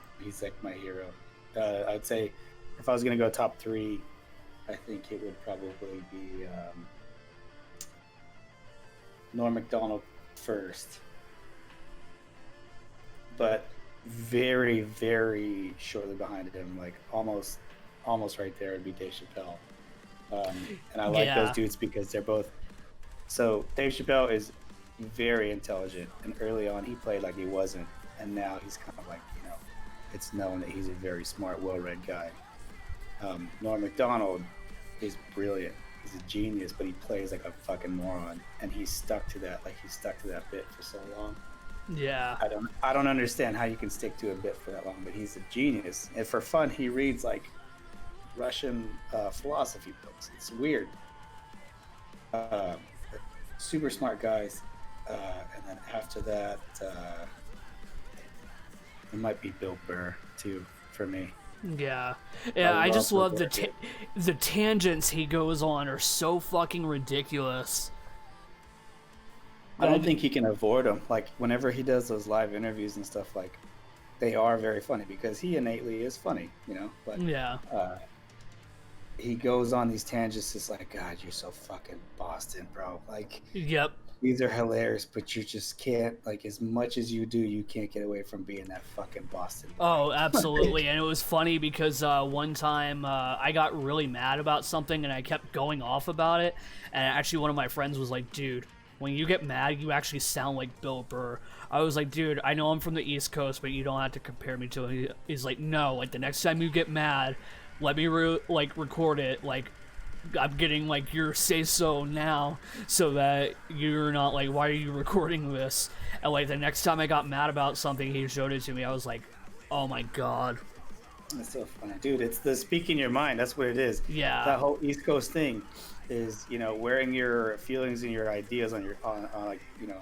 my hero. I'd say if I was gonna go top 3, I think it would probably be Norm Macdonald first, but very, very shortly behind him, like almost right there, would be Dave Chappelle. And I like those dudes because they're both. So Dave Chappelle is very intelligent, and early on he played like he wasn't, and now he's kind of like, you know, it's known that he's a very smart, well-read guy. Norm Macdonald is brilliant. He's a genius, but he plays like a fucking moron, and he's stuck to that bit for so long. Yeah. I don't understand how you can stick to a bit for that long, but he's a genius. And for fun, he reads like Russian philosophy books. It's weird. Super smart guys. And then after that, it might be Bill Burr too for me. Yeah. I just love the tangents he goes on are so fucking ridiculous. I don't think he can avoid them. Like whenever he does those live interviews and stuff, like they are very funny because he innately is funny, you know. But Yeah. He goes on these tangents. It's like, God, you're so fucking Boston, bro. Like, Yep. these are hilarious, but you just can't. Like, as much as you do, you can't get away from being that fucking Boston boy. Oh, absolutely. And it was funny because one time I got really mad about something and I kept going off about it. And actually, one of my friends was like, dude, when you get mad, you actually sound like Bill Burr. I was like, dude, I know I'm from the East Coast, but you don't have to compare me to him. He's like, no, like the next time you get mad, let me record it. Like, I'm getting like your say so now, so that you're not like, why are you recording this? And like the next time I got mad about something, he showed it to me. I was like, oh my god. That's so funny, dude. It's the speaking your mind. That's what it is. Yeah. That whole East Coast thing is, you know, wearing your feelings and your ideas on your on like, you know,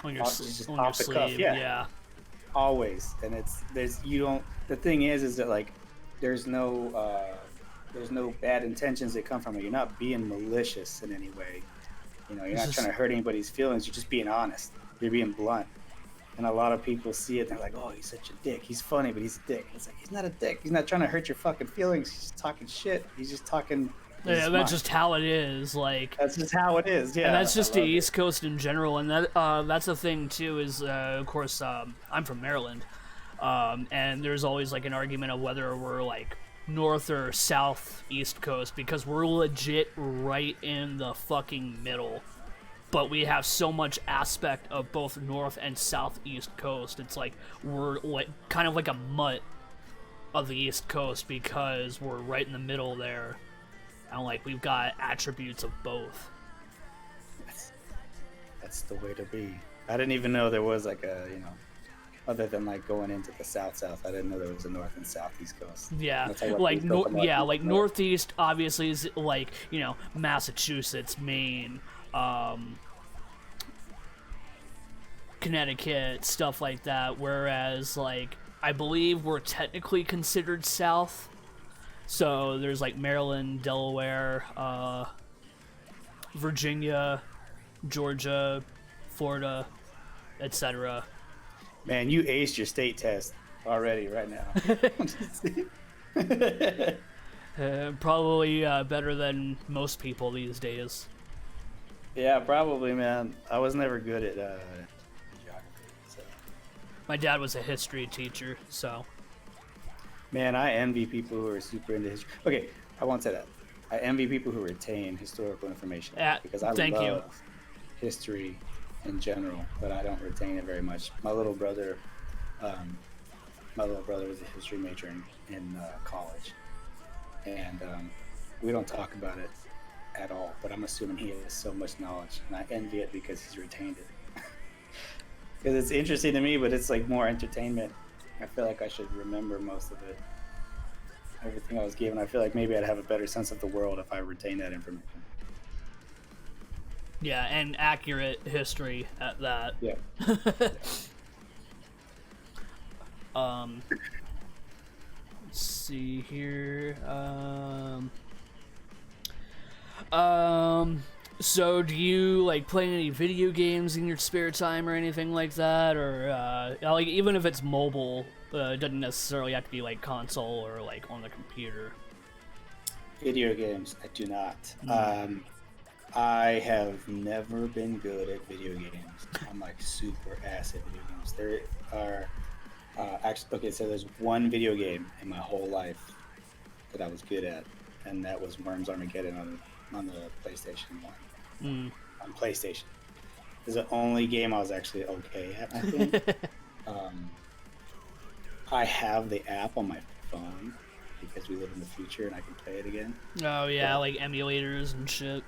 On your, just on your off the sleeve. cuff. Yeah. Always. And there's you don't. The thing is that like there's no bad intentions that come from it. You're not being malicious in any way. You know, you're not trying to hurt anybody's feelings. You're just being honest. You're being blunt. And a lot of people see it, they're like, oh, he's such a dick. He's funny, but he's a dick. It's like, he's not a dick. He's not trying to hurt your fucking feelings. He's just talking shit. He's just talking. Yeah, that's just how it is. Like, that's just how it is. Yeah. And that's just the East Coast in general. And that's the thing too. Is of course I'm from Maryland, and there's always like an argument of whether we're like North or South East Coast because we're legit right in the fucking middle. But we have so much aspect of both North and South East Coast. It's like we're like kind of like a mutt of the East Coast because we're right in the middle there. And like we've got attributes of both. That's the way to be. I didn't even know there was like a, you know, other than like going into the South, I didn't know there was a North and South East Coast. Yeah, like Northeast obviously is like, you know, Massachusetts, Maine, Connecticut, stuff like that. Whereas like I believe we're technically considered South. So there's like Maryland, Delaware, Virginia, Georgia, Florida, etc. Man, you aced your state test already right now. Probably better than most people these days. Yeah, probably, man. I was never good at geography. So. My dad was a history teacher, so... Man, I envy people who are super into history. Okay, I won't say that. I envy people who retain historical information because I love history in general, but I don't retain it very much. My little brother was a history major in college, and we don't talk about it at all. But I'm assuming he has so much knowledge, and I envy it because he's retained it. Because it's interesting to me, but it's like more entertainment. I feel like I should remember most of it. Everything I was given, I feel like maybe I'd have a better sense of the world if I retained that information. Yeah, and accurate history at that. Yeah. Let's see here. So do you like play any video games in your spare time or anything like that, or like even if it's mobile, it doesn't necessarily have to be like console or like on the computer? Video games, I do not. I have never been good at video games. I'm like super ass at video games. There are actually, okay, so there's one video game in my whole life that I was good at, and that was Worms Armageddon on the PlayStation 1. On PlayStation. It's the only game I was actually okay at, I think. I have the app on my phone because we live in the future and I can play it again. Oh yeah, like emulators and shit.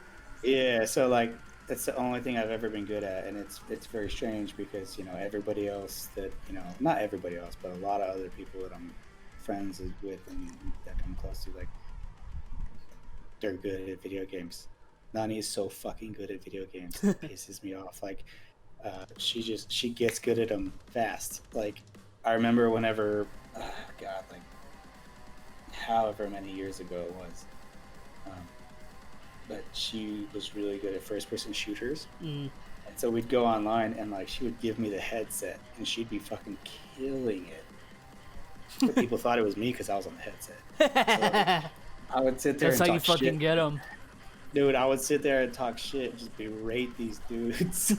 Yeah, so like that's the only thing I've ever been good at, and it's very strange because, you know, everybody else that, you know, not everybody else, but a lot of other people that I'm friends with and that I'm close to, like, they're good at video games. Nani is so fucking good at video games. It pisses me off. Like, she gets good at them fast. Like, I remember whenever, God, like, however many years ago it was, but she was really good at first-person shooters. And so we'd go online, and like she would give me the headset, and she'd be fucking killing it. But people thought it was me because I was on the headset. So I would sit there That's and how you talk fucking shit. get them. Dude, I would sit there and talk shit and just berate these dudes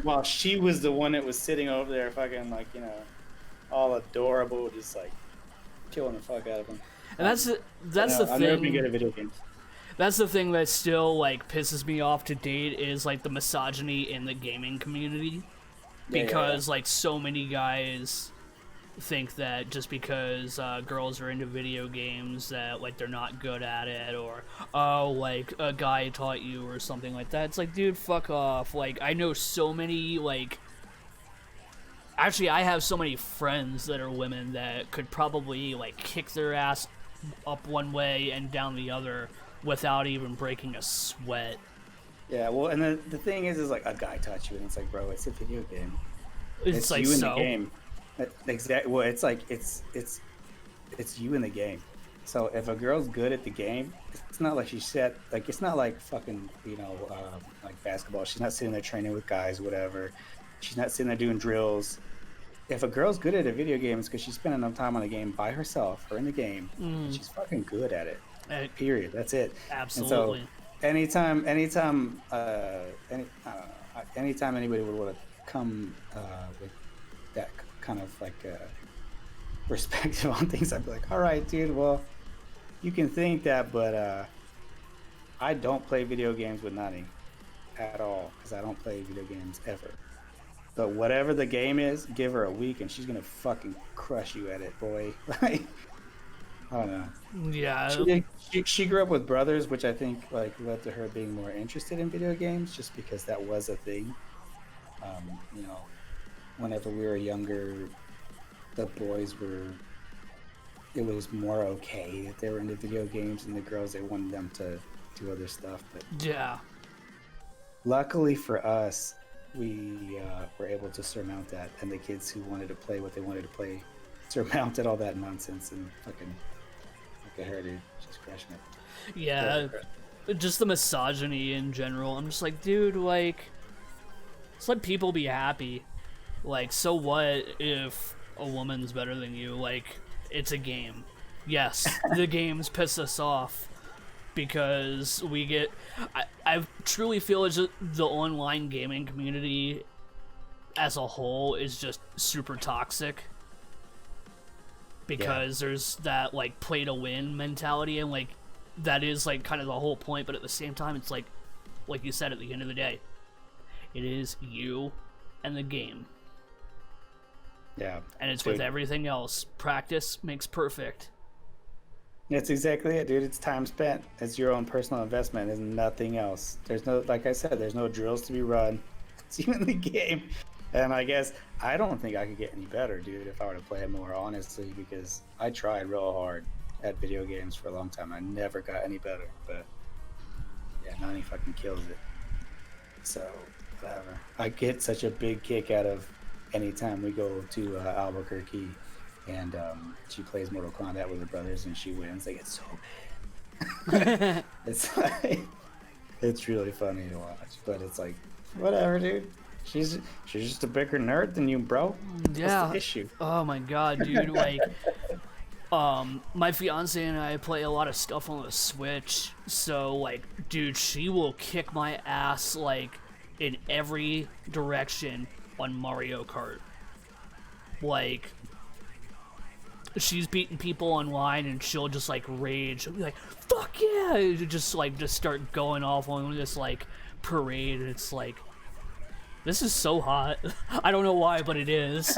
while she was the one that was sitting over there fucking like, you know, all adorable, just like killing the fuck out of them. And that's the I've never been thing. good at video games. That's the thing that still like pisses me off to date is like the misogyny in the gaming community, because like so many guys think that just because girls are into video games that like they're not good at it, or oh like a guy taught you or something like that. It's like, dude, fuck off. Like I know so many like actually I have so many friends that are women that could probably like kick their ass up one way and down the other without even breaking a sweat. Yeah, well, and the thing is like a guy taught you, and it's like, bro, it's a video game. It's like you in so. the game. Exactly. Well, it's like it's you in the game. So if a girl's good at the game, it's not like she's set. Like it's not like fucking like basketball. She's not sitting there training with guys, whatever. She's not sitting there doing drills. If a girl's good at a video game, it's because she's spending enough time on the game by herself or in the game. And she's fucking good at it. Period. That's it. Absolutely. And so anytime anybody would want to come with that kind of like perspective on things, I'd be like, all right, dude, well, you can think that, but I don't play video games with Nani at all, because I don't play video games ever. But whatever the game is, give her a week and she's gonna fucking crush you at it, boy. Like, I don't know. Yeah. She grew up with brothers, which I think like led to her being more interested in video games, just because that was a thing. You know, whenever we were younger, the boys were. It was more okay that they were into video games, and the girls, they wanted them to do other stuff. But Yeah. luckily for us, we were able to surmount that, and the kids who wanted to play what they wanted to play surmounted all that nonsense, and fucking look at her, dude, she's crushing it. Yeah. Just the misogyny in general. I'm just like, dude, like, just let people be happy. Like, so what if a woman's better than you? Like, it's a game. Yes, the games piss us off because we get. I truly feel as the online gaming community as a whole is just super toxic, because there's that like play to win mentality, and like that is like kind of the whole point. But at the same time, it's like you said, at the end of the day, it is you and the game. Yeah. And it's with everything else. Practice makes perfect. That's exactly it, dude. It's time spent. It's your own personal investment. There's nothing else. There's no, like I said, there's no drills to be run. It's you in the game. And I guess I don't think I could get any better, dude, if I were to play it more, honestly, because I tried real hard at video games for a long time. I never got any better. But yeah, Nani fucking kills it. So, whatever. I get such a big kick out of anytime we go to Albuquerque and she plays Mortal Kombat with her brothers and she wins. Like, it's so bad. It's like, it's really funny to watch, but it's like, whatever, dude. She's just a bigger nerd than you, bro. Yeah. What's the issue? Oh my god, dude. Like, my fiance and I play a lot of stuff on the Switch. So, like, dude, she will kick my ass, like, in every direction on Mario Kart. Like, she's beating people online and she'll just like rage. She'll be like, fuck yeah, just start going off on this like parade, and it's like, this is so hot. I don't know why, but it is.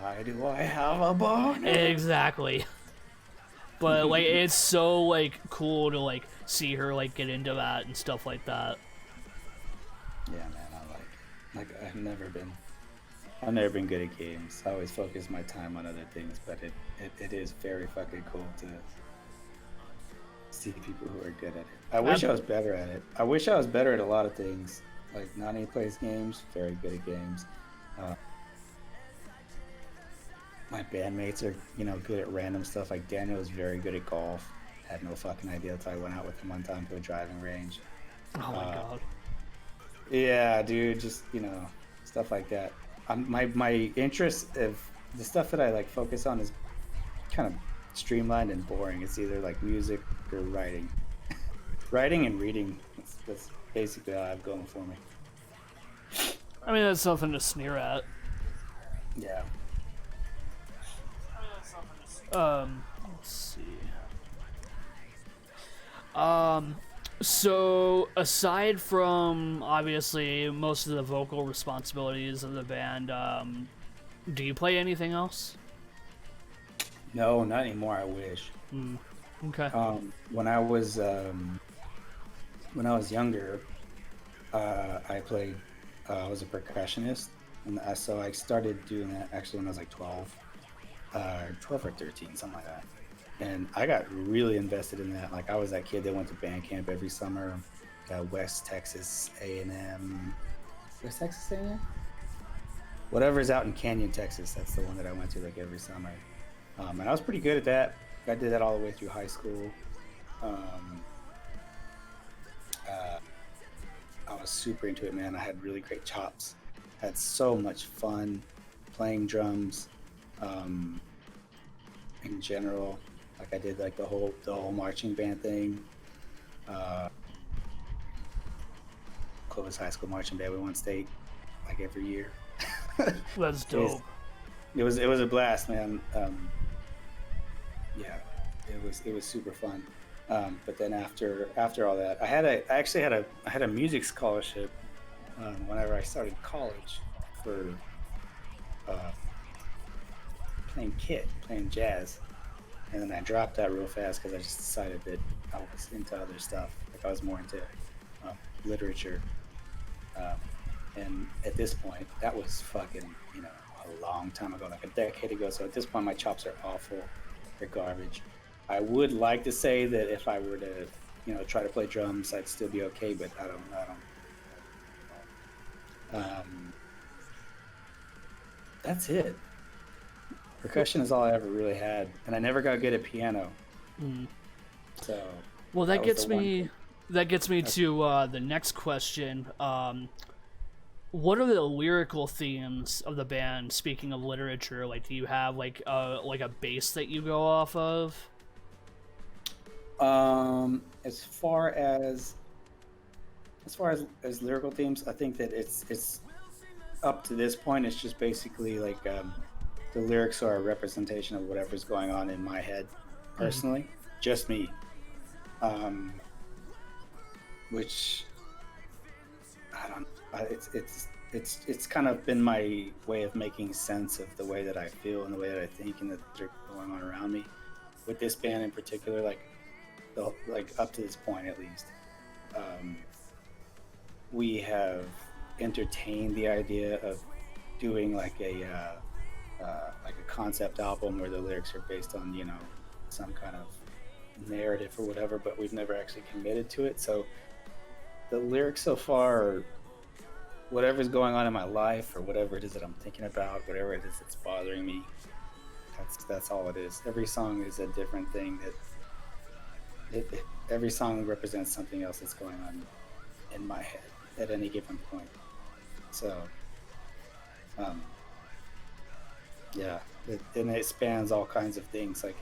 Why do I have a bone? Exactly. But like, it's so like cool to like see her like get into that and stuff like that. Yeah, man, I like I've never been good at games. I always focus my time on other things, but it is very fucking cool to see people who are good at it. I wish I was better at it. I wish I was better at a lot of things. Like, Nani plays games, very good at games. My bandmates are, good at random stuff. Like, Daniel is very good at golf. Had no fucking idea until I went out with him one time to a driving range. Oh my god. Yeah, dude, just stuff like that. My interest of the stuff that I like focus on is kind of streamlined and boring. It's either like music or writing, writing and reading. That's basically all I have going for me. I mean, that's something to sneer at. Yeah. Let's see. So aside from obviously most of the vocal responsibilities of the band, do you play anything else? No, not anymore. I wish. Okay. When I was younger, I played. I was a percussionist, and so I started doing that actually when I was like 12 or 13, something like that. And I got really invested in that. Like I was that kid that went to band camp every summer. West Texas A&M, West Texas A&M, whatever's out in Canyon, Texas. That's the one that I went to like every summer, and I was pretty good at that. I did that all the way through high school. Um, uh, I was super into it, man. I had really great chops. Had so much fun playing drums. Um, in general, like I did like the whole marching band thing. Uh, Clovis High School marching band. We won state like every year. That's dope. It was a blast, man. Yeah, it was super fun. But then after all that, I had a music scholarship whenever I started college for uh, playing jazz, and then I dropped that real fast because I just decided that I was into other stuff. Like I was more into literature, um, and at this point, that was fucking a long time ago, like a decade ago. So at this point, my chops are awful. They're garbage. I would like to say that if I were to, try to play drums, I'd still be okay, but I don't. That's it. Percussion is all I ever really had, and I never got good at piano. So. Well, that was gets the one me. thing. That gets me to the next question. What are the lyrical themes of the band? Speaking of literature, like, do you have like a base that you go off of? As far as lyrical themes, I think that it's up to this point. It's just basically like the lyrics are a representation of whatever's going on in my head, personally, just me. Um, which I don't. It's kind of been my way of making sense of the way that I feel and the way that I think and that are going on around me. With this band in particular, like up to this point at least, we have entertained the idea of doing like a concept album where the lyrics are based on some kind of narrative or whatever, but we've never actually committed to it. So the lyrics so far are whatever's going on in my life or whatever it is that I'm thinking about, whatever it is that's bothering me. That's all it is. Every song is a different thing. Every song represents something else that's going on in my head at any given point. So, yeah, and it spans all kinds of things. Like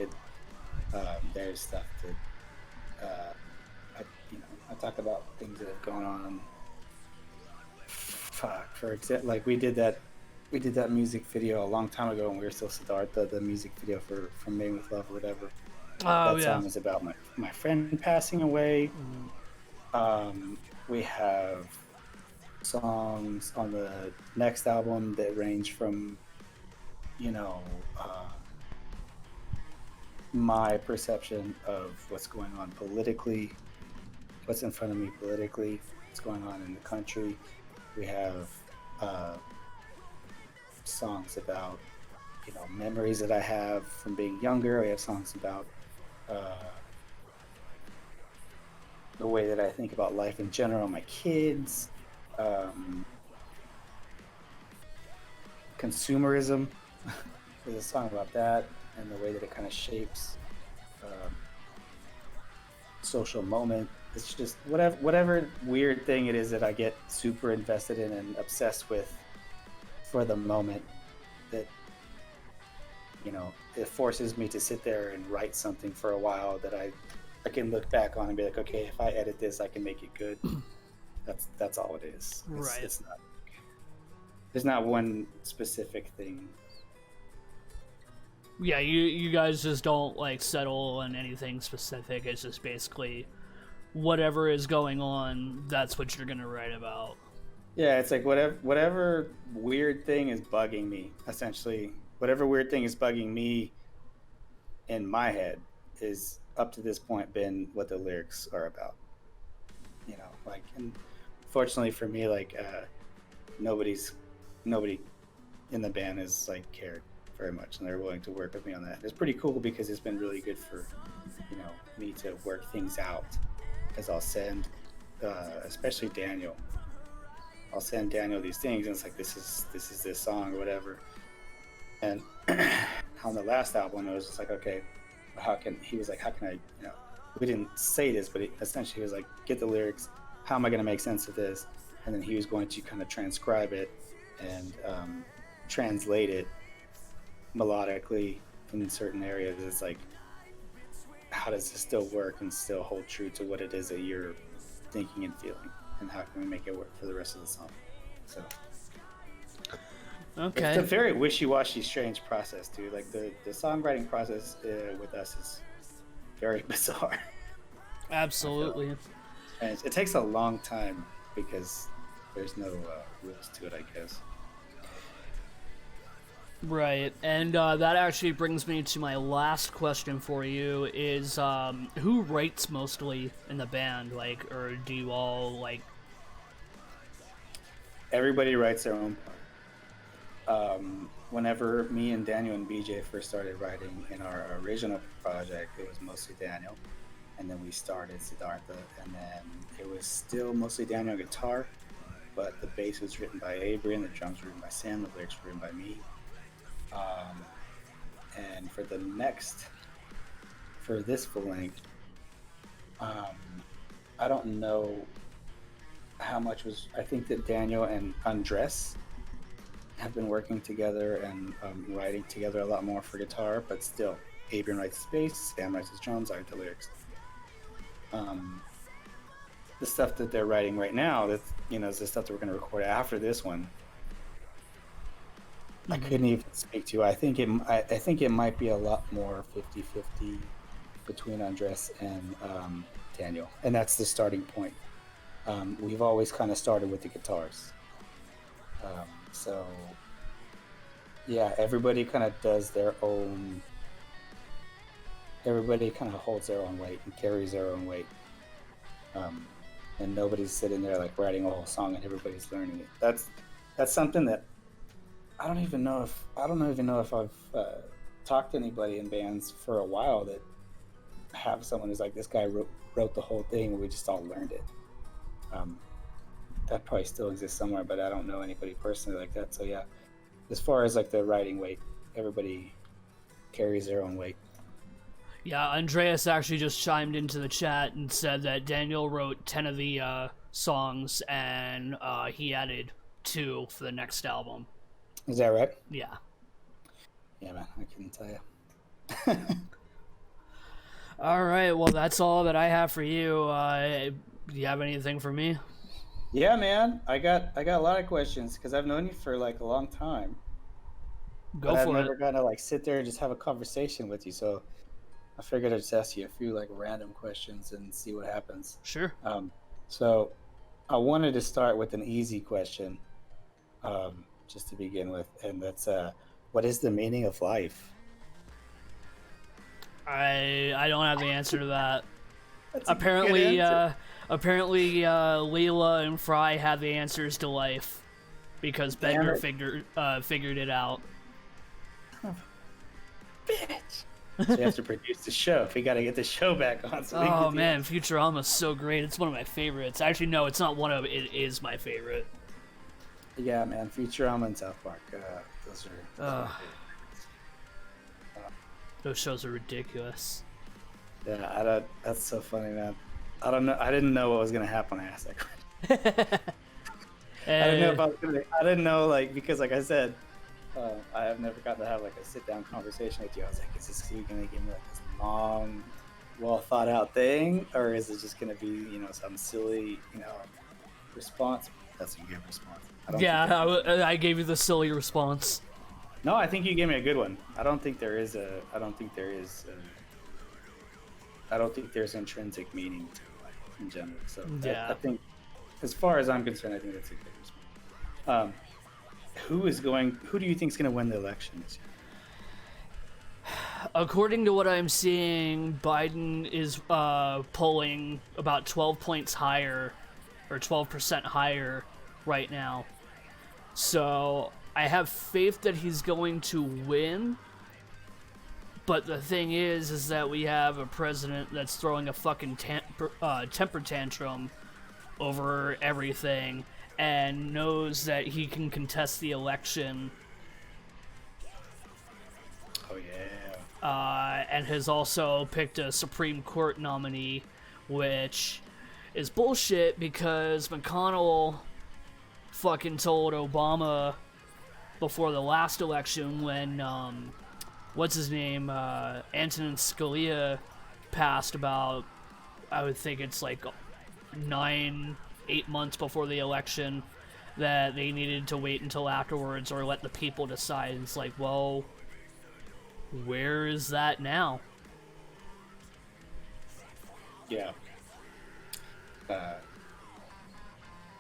there's stuff that I talk about things that have gone on. Fuck, for example, like we did that music video a long time ago when we were still Siddhartha, the music video for From Made with Love or whatever. Oh, That yeah. song is about my friend passing away. We have songs on the next album that range from my perception of what's going on politically, what's in front of me politically, what's going on in the country. We have songs about memories that I have from being younger. We have songs about the way that I think about life in general, my kids, consumerism. There's a song about that and the way that it kind of shapes social moment. It's just whatever weird thing it is that I get super invested in and obsessed with for the moment, that it forces me to sit there and write something for a while that I can look back on and be like, okay, if I edit this, I can make it good. That's all it is. Right. It's not. There's not one specific thing. Yeah, you guys just don't like settle on anything specific. It's just basically whatever is going on, that's what you're gonna write about. Yeah, it's like whatever weird thing is bugging me, essentially. Whatever weird thing is bugging me in my head is up to this point been what the lyrics are about. Like, and fortunately for me, like nobody in the band has like cared very much, and they're willing to work with me on that. It's pretty cool because it's been really good for me to work things out, because I'll send especially Daniel. I'll send Daniel these things, and it's like, this is this song or whatever. And on the last album, it was just like, okay, how can I, we didn't say this, but essentially he was like, get the lyrics, how am I going to make sense of this? And then he was going to kind of transcribe it and translate it melodically in certain areas. It's like, how does this still work and still hold true to what it is that you're thinking and feeling, and how can we make it work for the rest of the song? So Okay. it's a very wishy-washy, strange process, dude. Like the songwriting process with us is very bizarre. Absolutely. And it takes a long time because there's no rules to it, I guess. Right, and that actually brings me to my last question for you: is who writes mostly in the band, like, or do you all like? Everybody writes their own part. Whenever me and Daniel and BJ first started writing in our original project, it was mostly Daniel, and then we started Siddhartha, and then it was still mostly Daniel guitar, but the bass was written by Adrian, the drums were written by Sam, the lyrics were written by me. And for this full length, I don't know how much was. I think that Daniel and Andres have been working together and writing together a lot more for guitar, but still, Adrian writes the bass, Sam writes his drums, I write the lyrics. The stuff that they're writing right now, that is the stuff that we're going to record after this one. I couldn't even speak to. I think it might be a lot more 50-50 between Andres and Daniel, and that's the starting point. We've always kind of started with the guitars, so yeah, everybody kind of does their own. Everybody kind of holds their own weight and carries their own weight, and nobody's sitting there like writing a whole song and everybody's learning it. That's something that I don't even know if I've talked to anybody in bands for a while that have someone who's like, this guy wrote the whole thing and we just all learned it. That probably still exists somewhere, but I don't know anybody personally like that. So yeah, as far as like the writing weight, everybody carries their own weight. Yeah, Andreas actually just chimed into the chat and said that Daniel wrote 10 of the songs, and he added 2 for the next album. Is that right? Yeah. Yeah, man, I couldn't tell you. All right, well, that's all that I have for you. Do you have anything for me? Yeah, man, I got a lot of questions because I've known you for like a long time. Go for it. I've never gotten to like sit there and just have a conversation with you, so I figured I'd just ask you a few like random questions and see what happens. Sure. So I wanted to start with an easy question, just to begin with, and that's what is the meaning of life? I don't have the answer to that. That's a Apparently, good answer. Leela and Fry have the answers to life because Damn Bender it. figured it out. Bitch. So you have to produce the show. We got to get the show back on. So Oh man, Futurama's so great. It's one of my favorites. Actually, no, it's not one of. It is my favorite. Yeah, man, Futurama and South Park. Those are Those shows are ridiculous. Yeah, I don't. That's so funny, man. I don't know. I didn't know what was gonna happen when I asked that question. I didn't know if I was gonna. I didn't know, like, because like I said, I have never gotten to have like a sit down conversation with you. I was like, is this you gonna give me like this long, well thought out thing, or is it just gonna be, you know, some silly, you know, response? That's a good response. I gave you the silly response. No, I think you gave me a good one. I don't think there is a. I don't think there is. I don't think there's intrinsic meaning to life in general. So Yeah. I think, as far as I'm concerned, I think that's a good response. Who do you think is going to win the election this year? According to what I'm seeing, Biden is polling about 12 points higher, or 12% higher right now. So I have faith that he's going to win. But the thing is that we have a president that's throwing a fucking temper tantrum over everything and knows that he can contest the election. Oh yeah. And has also picked a Supreme Court nominee, which is bullshit because McConnell fucking told Obama before the last election when what's his name, Antonin Scalia passed about, I would think it's like 8 months before the election, that they needed to wait until afterwards or let the people decide. It's like, well, where is that now? Yeah. I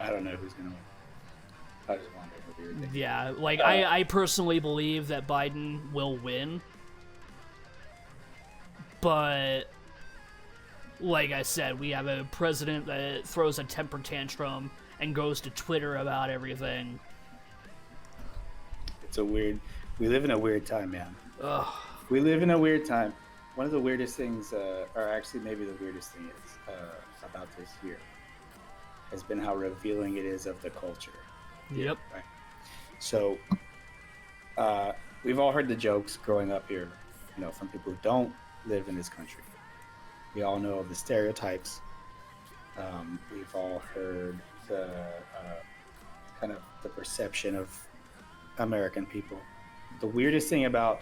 don't know who's gonna win. I just wonder what you're thinking. Yeah, like I personally believe that Biden will win, but like I said, we have a president that throws a temper tantrum and goes to Twitter about everything. It's a weird. We live in a weird time, man. Ugh. We live in a weird time. One of the weirdest things, or actually maybe the weirdest thing is about this year, has been how revealing it is of the culture. Yep. Right. So, we've all heard the jokes growing up here, you know, from people who don't live in this country. We all know the stereotypes. We've all heard the kind of the perception of American people. The weirdest thing about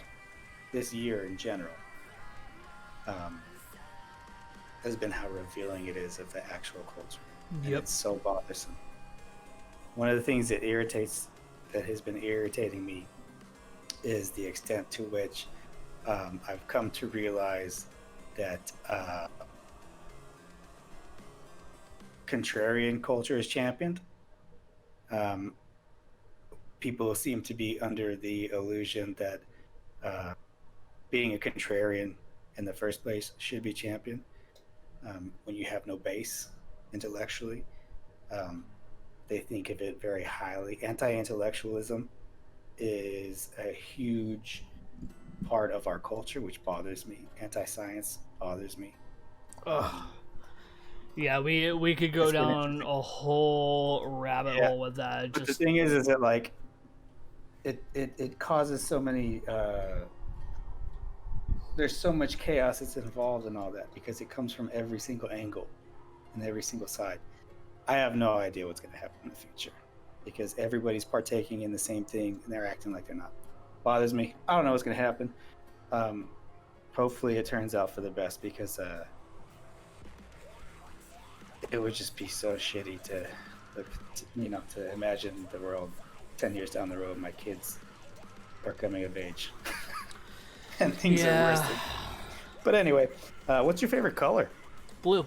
this year in general has been how revealing it is of the actual culture. And Yep. it's so bothersome. One of the things that has been irritating me is the extent to which I've come to realize that contrarian culture is championed. People seem to be under the illusion that being a contrarian in the first place should be championed when you have no base intellectually. They think of it very highly. Anti-intellectualism is a huge part of our culture, which bothers me. Anti-science bothers me. Ugh. Yeah, we could go down a whole rabbit hole with that. But the thing is that like it causes so many. There's so much chaos that's involved in all that because it comes from every single angle and every single side. I have no idea what's going to happen in the future because everybody's partaking in the same thing and they're acting like they're not. Bothers me. I don't know what's going to happen. Hopefully it turns out for the best because it would just be so shitty to imagine the world 10 years down the road, my kids are coming of age and things are worse. But anyway, what's your favorite color? Blue.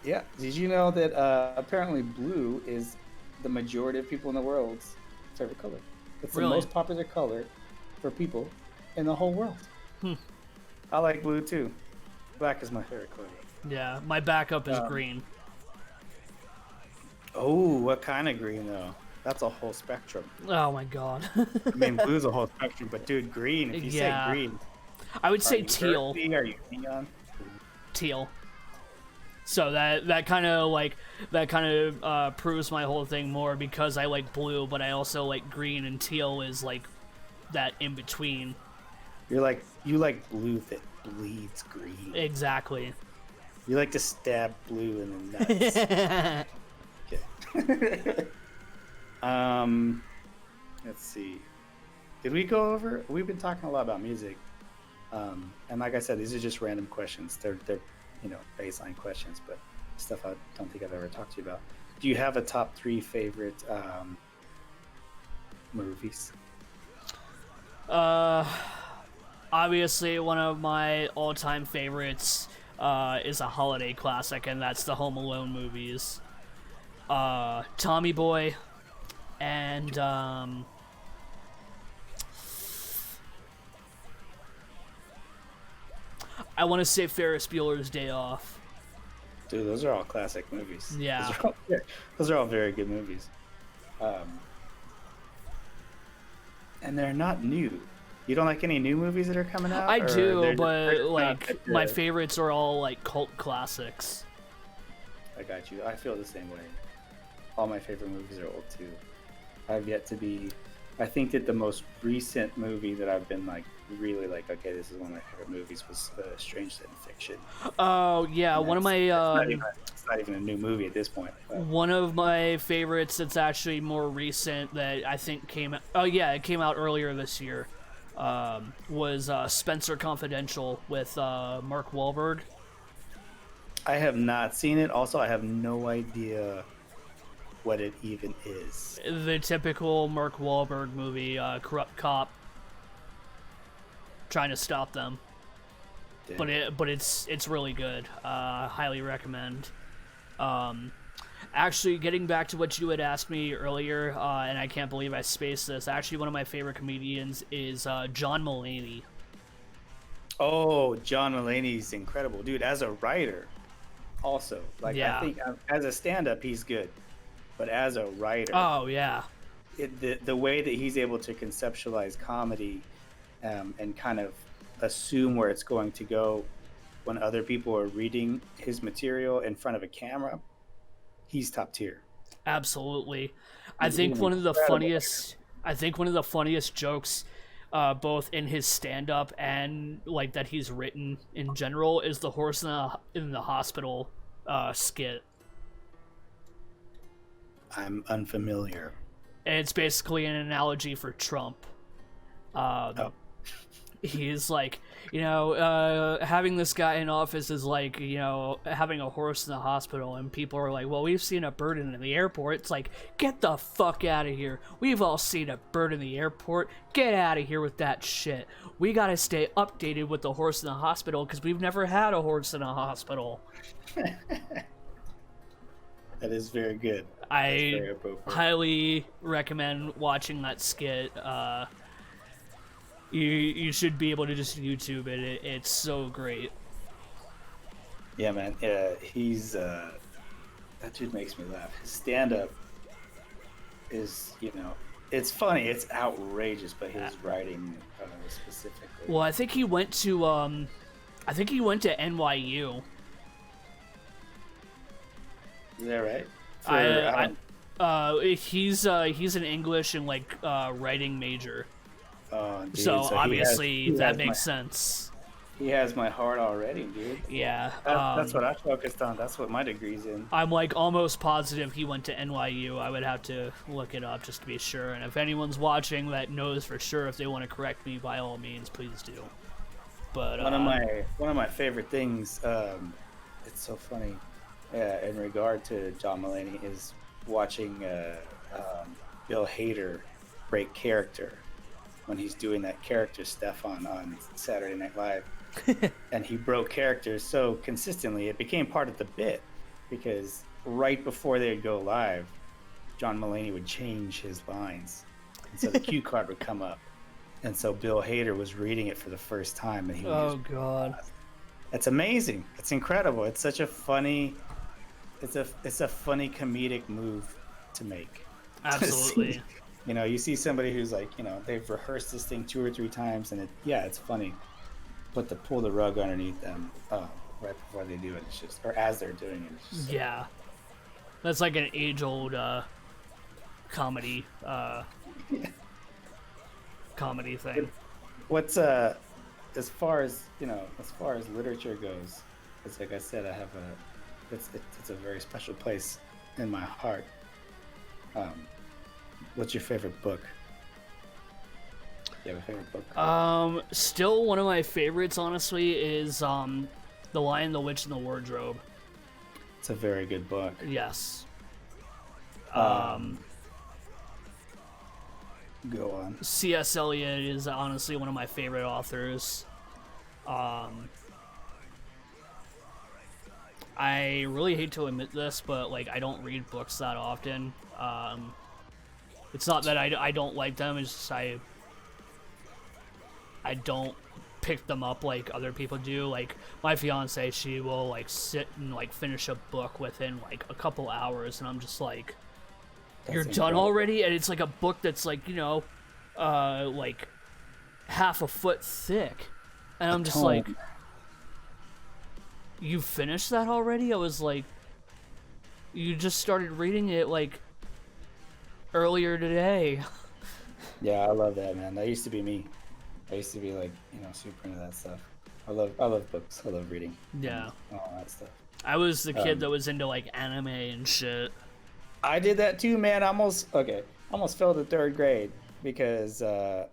Yeah. Did you know that apparently blue is the majority of people in the world's favorite color? It's the most popular color for people in the whole world. I like blue too. Black is my favorite color. Yeah, my backup is green. Oh, what kind of green though? That's a whole spectrum. Oh my god. I mean, blue's a whole spectrum, but dude, green. If you say green, I would say teal. Are you neon? Teal. So that kind of proves my whole thing more because I like blue, but I also like green, and teal is like that in between. You like blue that bleeds green. Exactly. You like to stab blue in the nuts. Okay. Let's see. Did we go over? We've been talking a lot about music, and like I said, these are just random questions. They're baseline questions, but stuff I don't think I've ever talked to you about. Do you have a top 3 favorite movies? Obviously, one of my all-time favorites is a holiday classic, and that's the Home Alone movies. Tommy Boy, and I want to say Ferris Bueller's Day Off. Dude, those are all classic movies. Yeah. Those are all very good movies. And they're not new. You don't like any new movies that are coming out? I do, but they're like my favorites are all like cult classics. I got you. I feel the same way. All my favorite movies are old too. I've yet to be. I think that the most recent movie that I've been like really like, okay, this is one of my favorite movies, was Strange Than Fiction. Oh yeah, one of my it's not even a new movie at this point. But. One of my favorites that's actually more recent that I think came out. Oh yeah, it came out earlier this year. Was Spencer Confidential with Mark Wahlberg. I have not seen it. Also, I have no idea what it even is. The typical Mark Wahlberg movie, corrupt cop trying to stop them. Damn. But it's really good. Highly recommend. Actually, getting back to what you had asked me earlier, and I can't believe I spaced this. Actually, one of my favorite comedians is John Mulaney. Oh, John Mulaney's incredible, dude. As a writer, also, like Yeah. I think as a stand-up, he's good, but as a writer, Oh yeah, the way that he's able to conceptualize comedy, and kind of assume where it's going to go when other people are reading his material in front of a camera, he's top tier. absolutely. I He's think an one of the incredible funniest. I think one of the funniest jokes, both in his stand-up and like that he's written in general, is the horse in the hospital skit. I'm unfamiliar. And it's basically an analogy for Trump. Oh. He's like, having this guy in office is like, having a horse in the hospital, and people are like, well, we've seen a bird in the airport. It's like, get the fuck out of here. We've all seen a bird in the airport. Get out of here with that shit. We gotta stay updated with the horse in the hospital because we've never had a horse in a hospital. That is very good. I very appropriate. highly recommend watching that skit. You should be able to just YouTube it. It's so great. Yeah, man. He's that dude makes me laugh. His stand-up is, it's funny. It's outrageous, but his writing specifically. Well, I think he went to NYU. Is that right? He's an English and writing major. Dude, So he obviously has that makes sense. He has my heart already, dude. Yeah. That's what I focused on. That's what my degree's in. I'm almost positive he went to NYU. I would have to look it up just to be sure. And if anyone's watching that knows for sure, if they want to correct me, by all means, please do. But one of my favorite things, it's so funny, in regard to John Mulaney, is watching Bill Hader break character when he's doing that character stuff on Saturday Night Live. And he broke characters so consistently it became part of the bit, because right before they'd go live, John Mulaney would change his lines, and so the cue card would come up, and so Bill Hader was reading it for the first time, and he would God, it's amazing. It's incredible. It's such a funny, it's a funny comedic move to make. Absolutely. You see somebody who's like, they've rehearsed this thing 2 or 3 times, and it's funny, but to pull the rug underneath them right before they do it, it's just, or as they're doing it, it's just Yeah, that's like an age-old comedy comedy thing. What's as far as as far as literature goes, it's like I said, it's a very special place in my heart. What's your favorite book? You have a favorite book? Still one of my favorites, honestly, is The Lion, the Witch, and the Wardrobe. It's a very good book. Yes. Go on. C.S. Eliot is honestly one of my favorite authors. I really hate to admit this, but like I don't read books that often. It's not that I don't like them; it's just I don't pick them up like other people do. Like my fiance, she will like sit and like finish a book within like a couple hours, and I'm just like, "You're done already?" And it's like a book that's like like half a foot thick, and I'm just like, "You finished that already?" I was like, "You just started reading it like earlier today." Yeah, I love that, man. That used to be me. I used to be like, super into that stuff. I love books. I love reading. Yeah. All that stuff. I was the kid that was into like anime and shit. I did that too, man. I almost failed the third grade because I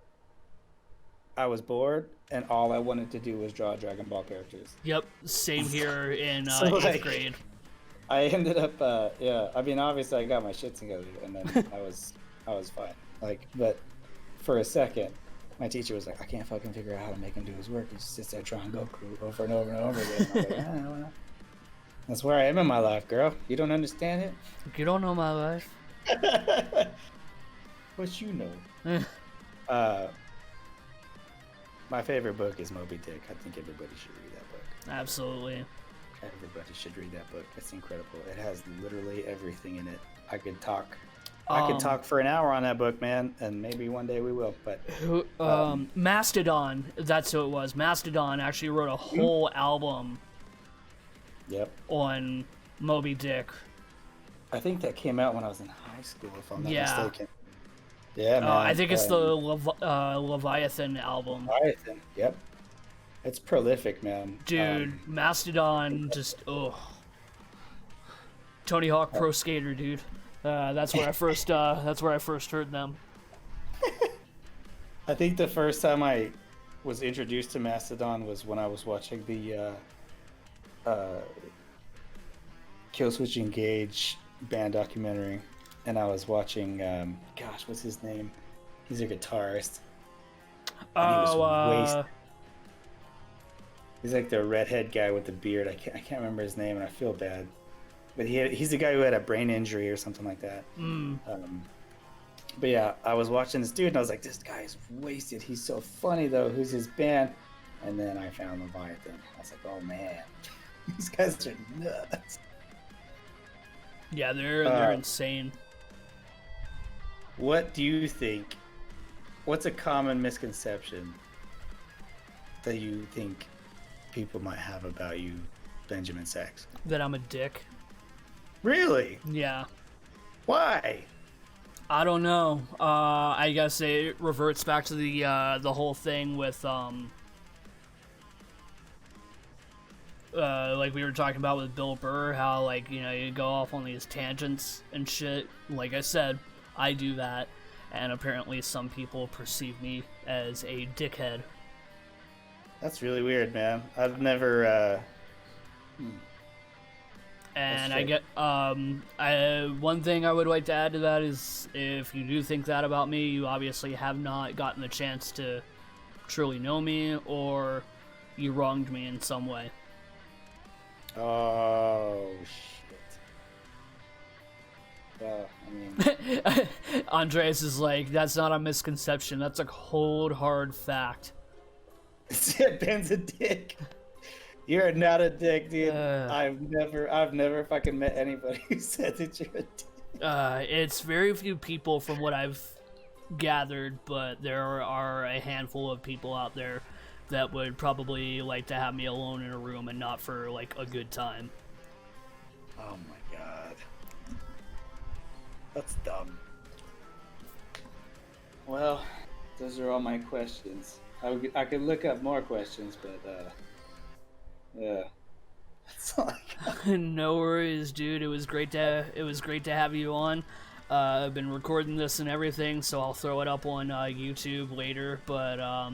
was bored and all I wanted to do was draw Dragon Ball characters. Yep, same here in So, 8th like, grade. I ended up, I mean, obviously I got my shit together and then I was fine. Like, but for a second, my teacher was like, I can't fucking figure out how to make him do his work. He just sits there drawing Goku over and over and over again. I was like, well, that's where I am in my life, girl. You don't understand it? You don't know my life. What you know? My favorite book is Moby Dick. I think everybody should read that book. Absolutely. Everybody should read that book. It's incredible. It has literally everything in it. I could talk for an hour on that book, man, and maybe one day we will. But Mastodon, that's who it was. Mastodon actually wrote a whole album. Yep. On Moby Dick. I think that came out when I was in high school, if I'm not mistaken. Yeah, man. I think it's the Leviathan album. Leviathan, yep. It's prolific, man. Dude, Mastodon, just Tony Hawk Pro Skater, dude. That's where I first heard them. I think the first time I was introduced to Mastodon was when I was watching the Killswitch Engage band documentary, and I was watching what's his name? He's a guitarist. He's like the redhead guy with the beard. I can't remember his name, and I feel bad. But he's the guy who had a brain injury or something like that. But yeah, I was watching this dude, and I was like, this guy's wasted. He's so funny, though. Who's his band? And then I found Leviathan. I was like, oh, man. These guys are nuts. Yeah, they're insane. What do you think? What's a common misconception that you think people might have about you, Benjamin Sachs? That I'm a dick. Really? Yeah. Why? I don't know. I guess it reverts back to the whole thing with like we were talking about with Bill Burr, how like you go off on these tangents and shit. Like I said, I do that, and apparently some people perceive me as a dickhead. That's really weird, man. I've never. And I get one thing I would like to add to that is if you do think that about me, you obviously have not gotten the chance to truly know me, or you wronged me in some way. Oh shit. Well, I mean, Andres is like, that's not a misconception. That's a cold, hard fact. Ben's a dick. You're not a dick, dude. I've never fucking met anybody who said that you're a dick. It's very few people from what I've gathered, but there are a handful of people out there that would probably like to have me alone in a room and not for like a good time. Oh my god. That's dumb. Well, those are all my questions. I could look up more questions, but yeah. That's all I got. No worries, dude. It was great to have you on. I've been recording this and everything, so I'll throw it up on YouTube later. But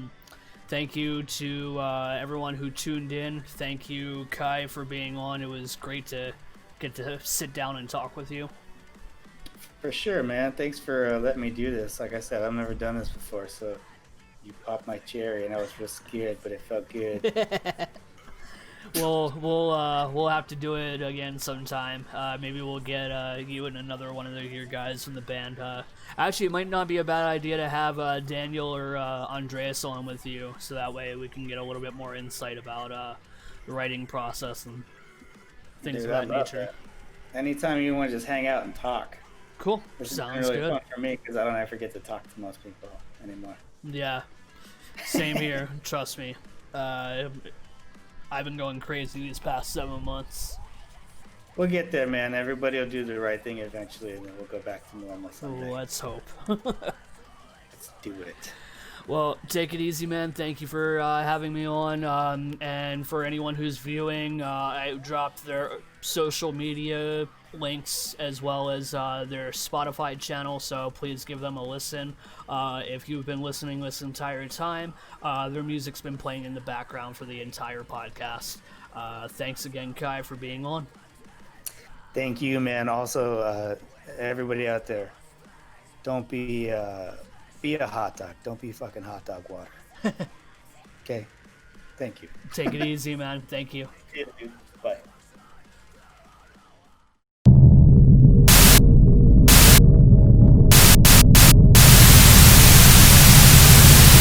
thank you to everyone who tuned in. Thank you, Kai, for being on. It was great to get to sit down and talk with you. For sure, man. Thanks for letting me do this. Like I said, I've never done this before, so you popped my cherry, and I was real scared, but it felt good. We'll have to do it again sometime. Maybe we'll get you and another one of your guys from the band. Actually, it might not be a bad idea to have Daniel or Andreas on with you, so that way we can get a little bit more insight about the writing process and things of that nature. That. Anytime you want to just hang out and talk. Cool. This Sounds is really good. fun for me because I don't ever get to talk to most people anymore. Yeah. Same here. Trust me. I've been going crazy these past 7 months. We'll get there, man. Everybody will do the right thing eventually, and then we'll go back to normal someday. Let's hope. Let's do it. Well, take it easy, man. Thank you for having me on. And for anyone who's viewing, I dropped their social media links as well as their Spotify channel, so please give them a listen. If you've been listening this entire time, their music's been playing in the background for the entire podcast. Thanks again, Kai, for being on. Thank you, man. Also, everybody out there, don't be a hot dog. Don't be fucking hot dog water. Okay? Thank you. Take it easy, man. Thank you. See you, dude. Bye.